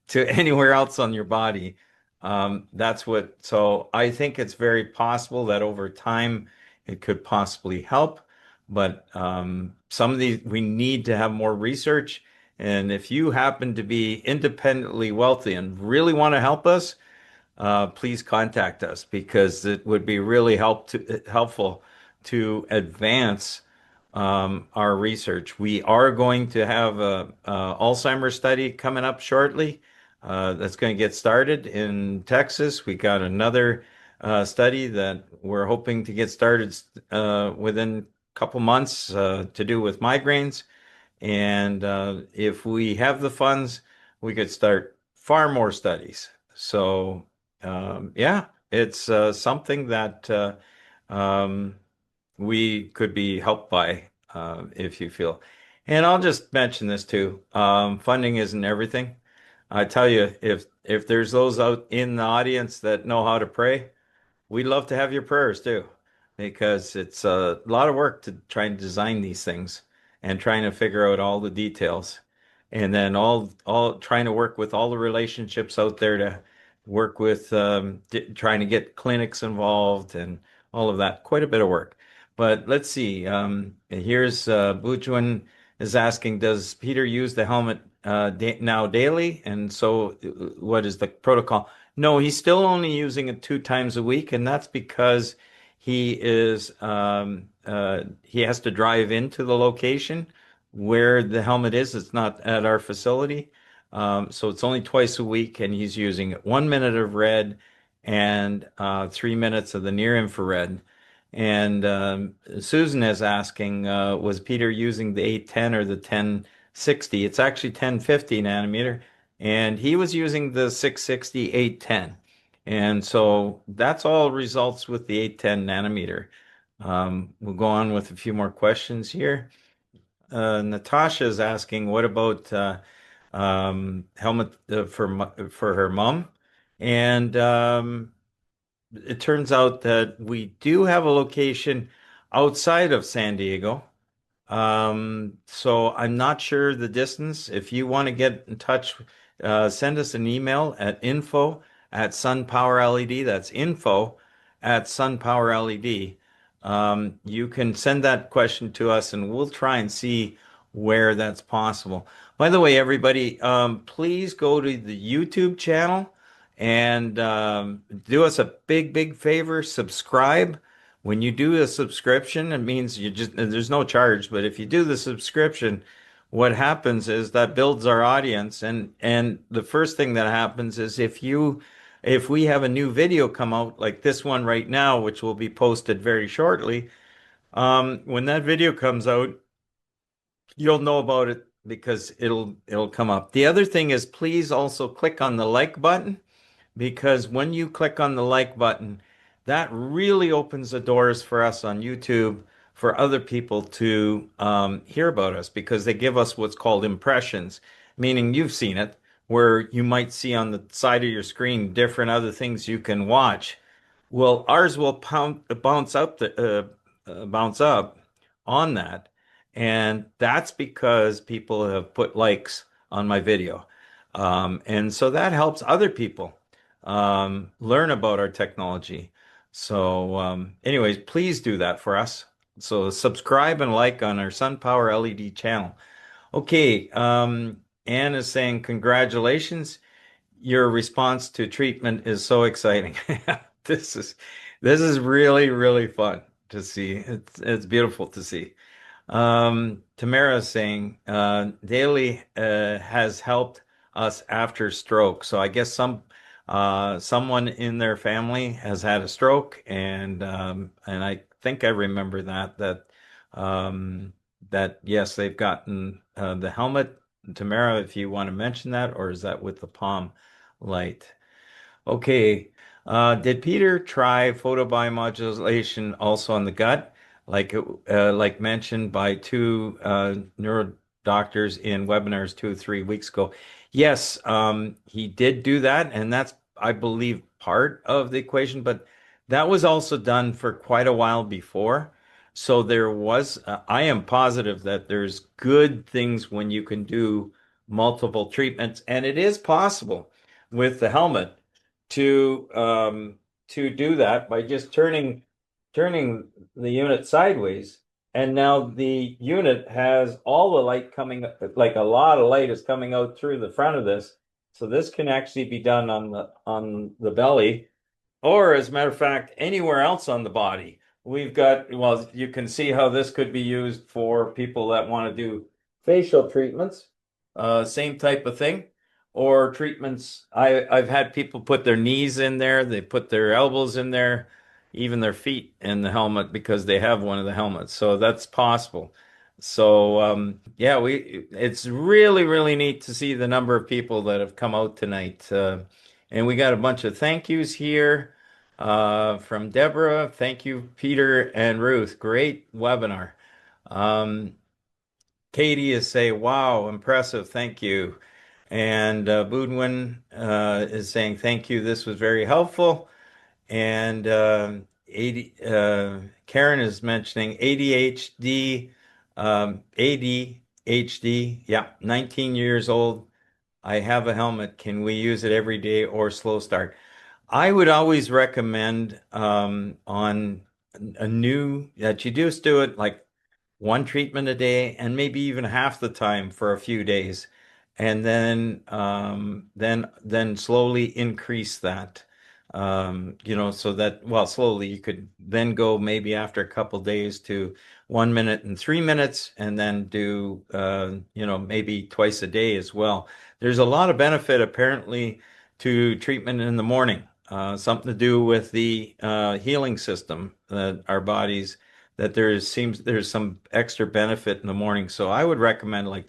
to anywhere else on your body. So I think it's very possible that over time it could possibly help, but some of these, we need to have more research. And if you happen to be independently wealthy and really want to help us, please contact us, because it would be really helpful to advance our research. We are going to have a Alzheimer's study coming up shortly. That's going to get started in Texas. We got another study that we're hoping to get started within a couple months to do with migraines. And if we have the funds, we could start far more studies. So yeah, it's something that we could be helped by, if you feel. And I'll just mention this too. Funding isn't everything. I tell you, if there's those out in the audience that know how to pray, we'd love to have your prayers too, because it's a lot of work to try and design these things and trying to figure out all the details, and then all trying to work with all the relationships out there to work with, trying to get clinics involved and all of that. Quite a bit of work. But let's see. Here's Bujuan is asking, does Peter use the helmet now daily? And so what is the protocol? No, he's still only using it 2 times a week, and that's because he has to drive into the location where the helmet is. It's not at our facility. So it's only twice a week, and he's using 1 minute of red and 3 minutes of the near infrared. And Susan is asking, was Peter using the 810 or the 1060. It's actually 1050 nanometer, and he was using the 660 810. And so that's all results with the 810 nanometer. We'll go on with a few more questions here. Natasha is asking, what about helmet for her mom? And it turns out that we do have a location outside of San Diego. So I'm not sure the distance. If you want to get in touch, send us an email at info@SunPowerLED. That's info@SunPowerLED. You can send that question to us and we'll try and see where that's possible. By the way, everybody, please go to the YouTube channel and do us a big favor, subscribe. When you do a subscription, it means there's no charge, but if you do the subscription, what happens is that builds our audience, and the first thing that happens is if we have a new video come out like this one right now, which will be posted very shortly, when that video comes out, you'll know about it because it'll come up. The other thing is please also click on the like button, because when you click on the like button, that really opens the doors for us on YouTube for other people to hear about us, because they give us what's called impressions, meaning you've seen it, where you might see on the side of your screen different other things you can watch. Well, ours will bounce up on that, and that's because people have put likes on my video, and so that helps other people learn about our technology. So, anyways, please do that for us. So subscribe and like on our SunPower LED channel. Okay, Anne is saying congratulations. Your response to treatment is so exciting. This is really fun to see. It's beautiful to see. Tamara is saying Daily has helped us after stroke. So I guess someone in their family has had a stroke, and I think I remember that yes, they've gotten the helmet. Tamara, if you want to mention that, or is that with the Palm Light? Okay. Did Peter try photobiomodulation also on the gut, like mentioned by two neuro doctors in webinars 2 or 3 weeks ago? Yes, he did do that, and that's, I believe, part of the equation, but that was also done for quite a while before. So I am positive that there's good things when you can do multiple treatments, and it is possible with the helmet to do that by just turning the unit sideways, and now the unit has all the light coming, like a lot of light is coming out through the front of this. So this can actually be done on the belly, or as a matter of fact, anywhere else on the body. We've got, well, you can see how this could be used for people that want to do facial treatments, same type of thing, or treatments. I've had people put their knees in there, they put their elbows in there, even their feet in the helmet because they have one of the helmets. So that's possible. So yeah, it's really neat to see the number of people that have come out tonight. And we got a bunch of thank yous here from Deborah. Thank you, Peter and Ruth. Great webinar. Katie is saying, wow, impressive. Thank you. And Boudwin is saying, thank you. This was very helpful. And Karen is mentioning ADHD, ADHD. Yeah, 19 years old. I have a helmet. Can we use it every day or slow start? I would always recommend on a new that you just do it like one treatment a day and maybe even half the time for a few days, and then slowly increase that. So that, well, slowly you could then go maybe after a couple days to 1 minute and 3 minutes, and then do maybe twice a day as well. There's a lot of benefit apparently to treatment in the morning. Something to do with the healing system that our bodies, that there's some extra benefit in the morning. So I would recommend like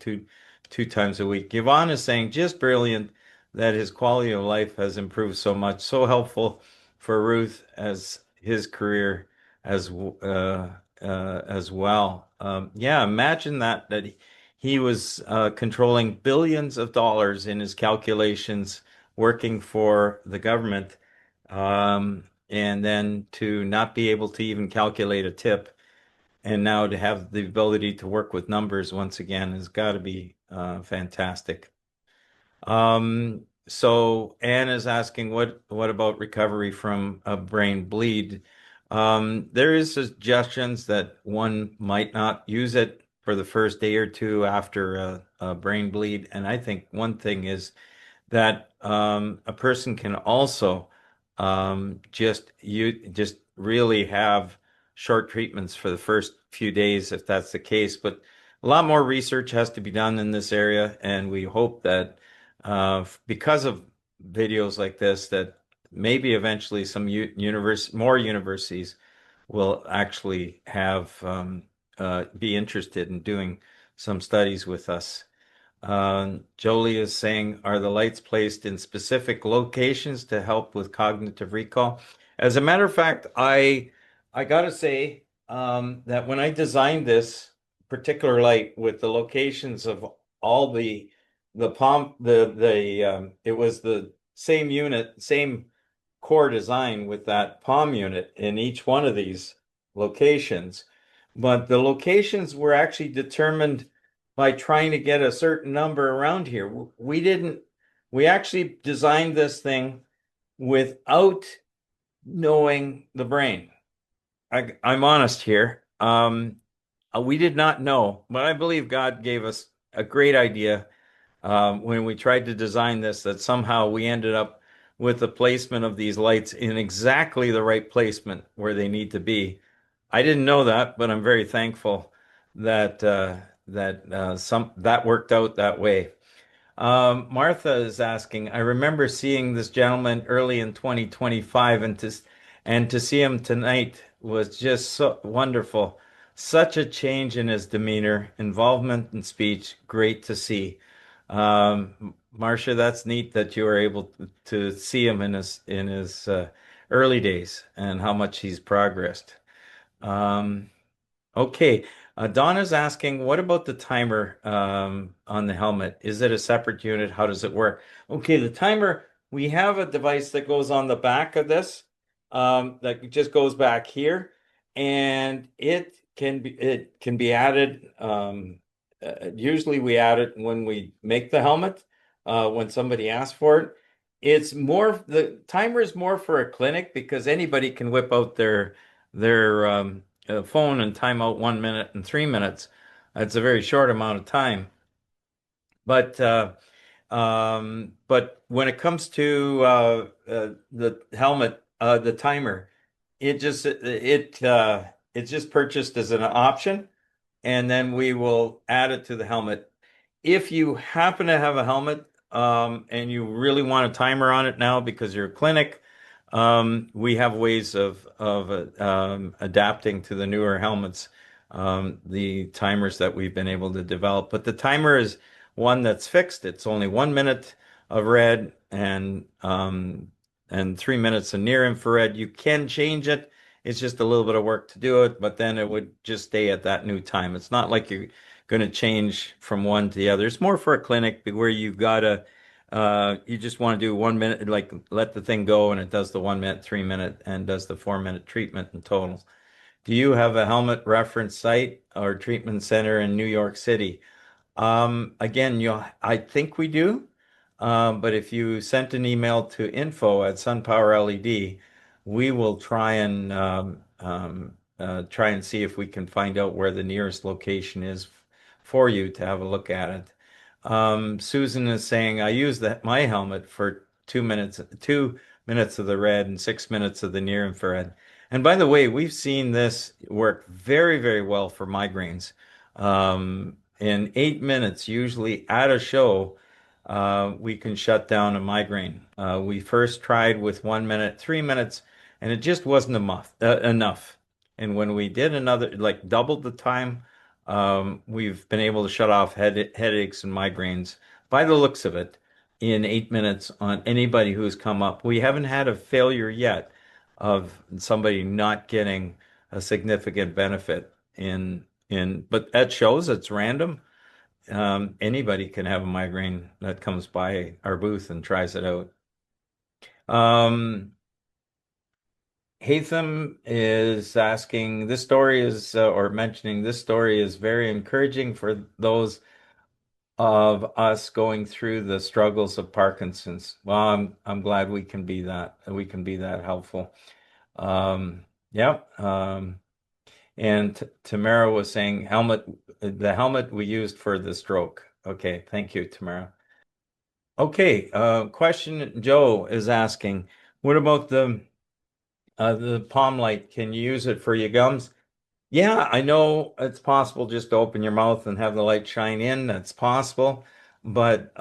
2 times a week. Yvonne is saying just brilliant that his quality of life has improved so much. So helpful for Ruth as his career as as well. Yeah, imagine that he was controlling billions of dollars in his calculations, working for the government, and then to not be able to even calculate a tip, and now to have the ability to work with numbers once again has got to be fantastic. So Anne is asking, what about recovery from a brain bleed? There is suggestions that one might not use it for the first day or two after a brain bleed, and I think one thing is that a person can also just really have short treatments for the first few days if that's the case. But a lot more research has to be done in this area, and we hope that because of videos like this, that maybe eventually some more universities will actually have be interested in doing some studies with us. Jolie is saying, are the lights placed in specific locations to help with cognitive recall? As a matter of fact, I gotta say that when I designed this particular light with the locations of all the palm it was the same unit, same core design with that palm unit in each one of these locations, but the locations were actually determined by trying to get a certain number around here. We actually designed this thing without knowing the brain. I'm honest here. We did not know, but I believe God gave us a great idea when we tried to design this, that somehow we ended up with the placement of these lights in exactly the right placement where they need to be. I didn't know that, but I'm very thankful that that worked out that way. Martha is asking, I remember seeing this gentleman early in 2025, and to see him tonight was just so wonderful. Such a change in his demeanor, involvement in speech. Great to see. Marcia, that's neat that you were able to see him in his early days and how much he's progressed. Um, Okay. Donna's asking, what about the timer on the helmet? Is it a separate unit? How does it work? Okay, the timer, we have a device that goes on the back of this, that just goes back here, and it can be added. Usually we add it when we make the helmet, when somebody asks for it. The timer is more for a clinic because anybody can whip out their phone and time out 1 minute and 3 minutes. It's a very short amount of time. But when it comes to the helmet, the timer, it's just purchased as an option, and then we will add it to the helmet. If you happen to have a helmet and you really want a timer on it now because you're a clinic, we have ways of adapting to the newer helmets, the timers that we've been able to develop. But the timer is one that's fixed. It's only 1 minute of red and 3 minutes of near infrared. You can change it. It's just a little bit of work to do it, but then it would just stay at that new time. It's not like you're going to change from one to the other. It's more for a clinic where you just want to do 1 minute, like let the thing go and it does the 1 minute, 3 minute, and does the 4 minute treatment in total. Do you have a helmet reference site or treatment center in New York City? Again, I think we do. But if you sent an email to info@SunPowerLED, we will try and see if we can find out where the nearest location is for you to have a look at it. Susan is saying, I use my helmet for 2 minutes of the red and 6 minutes of the near infrared. And by the way, we've seen this work very, very well for migraines. In 8 minutes, usually at a show, we can shut down a migraine. We first tried with 1 minute, 3 minutes, and it just wasn't enough. And when we did another, like doubled the time we've been able to shut off headaches and migraines by the looks of it in 8 minutes on anybody who's come up. We haven't had a failure yet of somebody not getting a significant benefit but that shows it's random. Anybody can have a migraine that comes by our booth and tries it out. Hatham is asking, this story is, or mentioning this story is very encouraging for those of us going through the struggles of Parkinson's. Well, I'm glad we can be that helpful. Yeah. And Tamara was saying the helmet we used for the stroke. Okay, thank you, Tamara. Okay, question Joe is asking, what about the palm light? Can you use it for your gums? Yeah, I know it's possible just to open your mouth and have the light shine in. That's possible. But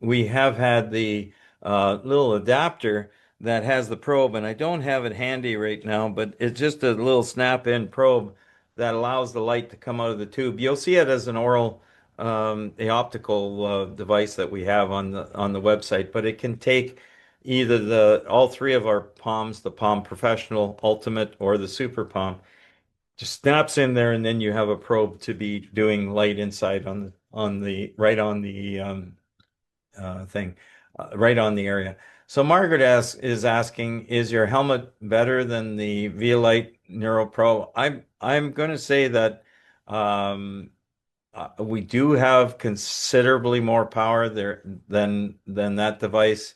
we have had the little adapter that has the probe, and I don't have it handy right now, but it's just a little snap-in probe that allows the light to come out of the tube. You'll see it as an the optical device that we have on the website, but it can take either all three of our palms, the Palm Professional, Ultimate, or the Super Palm, just snaps in there, and then you have a probe to be doing light inside on the right on the thing, right on the area. So Margaret is asking, is your helmet better than the Violite Neuro Pro? I'm going to say that we do have considerably more power there than that device.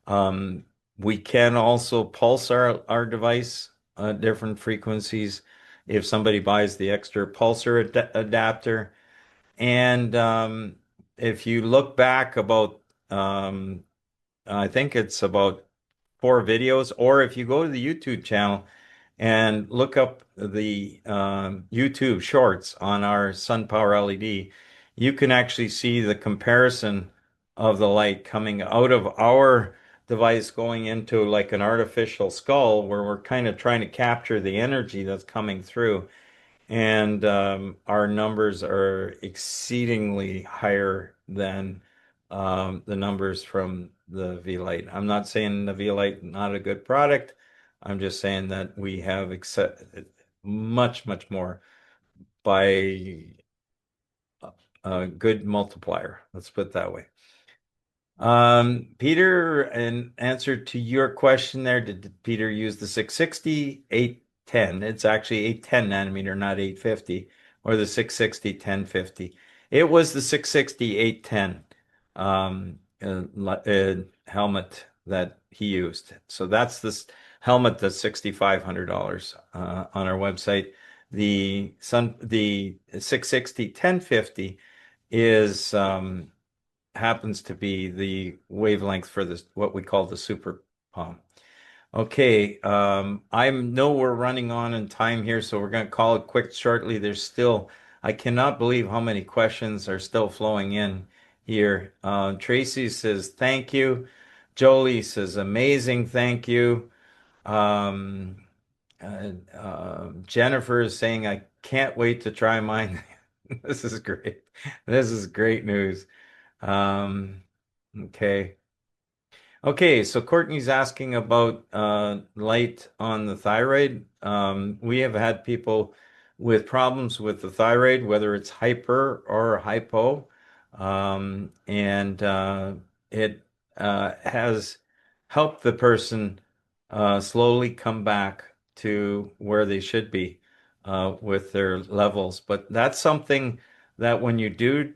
Um, we can also pulse our device at different frequencies if somebody buys the extra pulsar adapter. And if you look back about, I think it's about 4 videos, or if you go to the YouTube channel and look up the YouTube shorts on our SunPower LED, you can actually see the comparison of the light coming out of our device going into like an artificial skull where we're kind of trying to capture the energy that's coming through. And our numbers are exceedingly higher than the numbers from the V-Lite. I'm not saying the V-Lite not a good product. I'm just saying that we have much, much more by a good multiplier. Let's put it that way. Peter, in answer to your question there, did Peter use the 660, 810? It's actually 810 nanometer, not 850, or the 660, 1050. It was the 660, 810 helmet that he used. So that's this helmet that's $6,500 on our website. The 660, 1050 is happens to be the wavelength for this, what we call the super palm. Okay, I know we're running on in time here, so we're going to call it quick shortly. I cannot believe how many questions are still flowing in here. Tracy says, thank you. Jolie says, amazing, thank you. Jennifer is saying, I can't wait to try mine. This is great. This is great news. Okay. Okay, so Courtney's asking about light on the thyroid. We have had people with problems with the thyroid, whether it's hyper or hypo, and it has helped the person slowly come back to where they should be with their levels. But that's something that when you do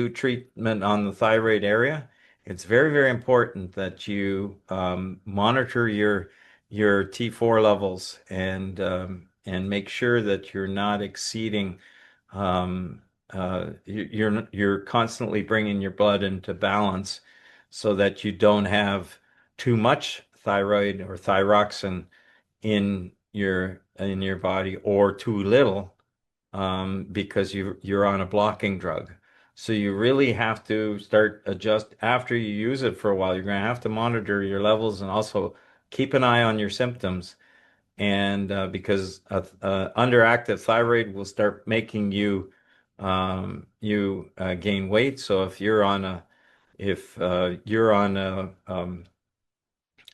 treatment on the thyroid area, it's very, very important that you monitor your T4 levels and make sure that you're not exceeding. You're constantly bringing your blood into balance so that you don't have too much thyroid or thyroxine in your body or too little because you're on a blocking drug. So you really have to start adjust after you use it for a while. You're going to have to monitor your levels and also keep an eye on your symptoms And because underactive thyroid will start making you gain weight. So if you're on a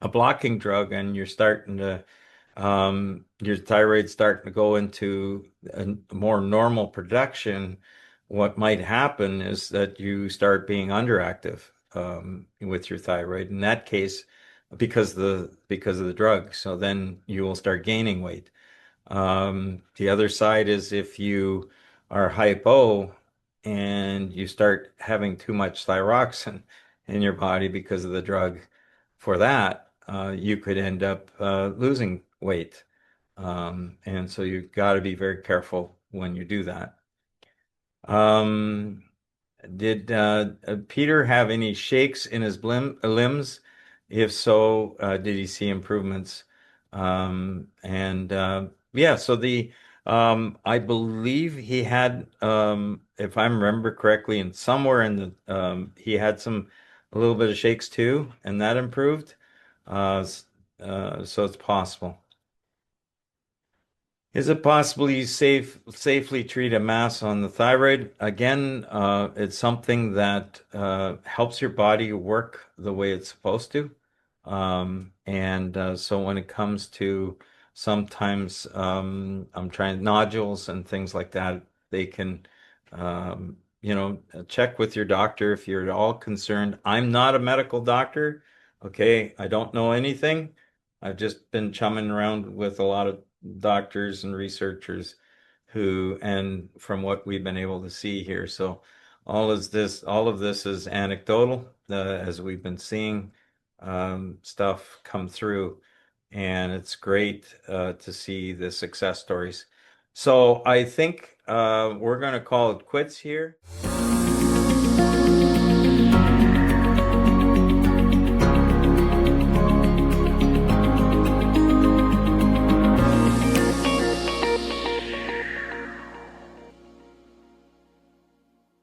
blocking drug and you're starting to your thyroid's starting to go into a more normal production, what might happen is that you start being underactive with your thyroid. In that case, because of the drug, so then you will start gaining weight. The other side is if you are hypo and you start having too much thyroxine in your body because of the drug, for that, you could end up losing weight. And so you've got to be very careful when you do that. Did Peter have any shakes in his limbs? If so, did he see improvements? And yeah, so I believe he had, if I remember correctly, and somewhere in he had a little bit of shakes too, and that improved. So it's possible. Is it possible you safely treat a mass on the thyroid? Again, it's something that helps your body work the way it's supposed to. And so when it comes to sometimes I'm trying nodules and things like that, they can, check with your doctor if you're at all concerned. I'm not a medical doctor. Okay, I don't know anything. I've just been chumming around with a lot of doctors and researchers and from what we've been able to see here. So all of this is anecdotal, as we've been seeing stuff come through, and it's great to see the success stories. So I think we're going to call it quits here.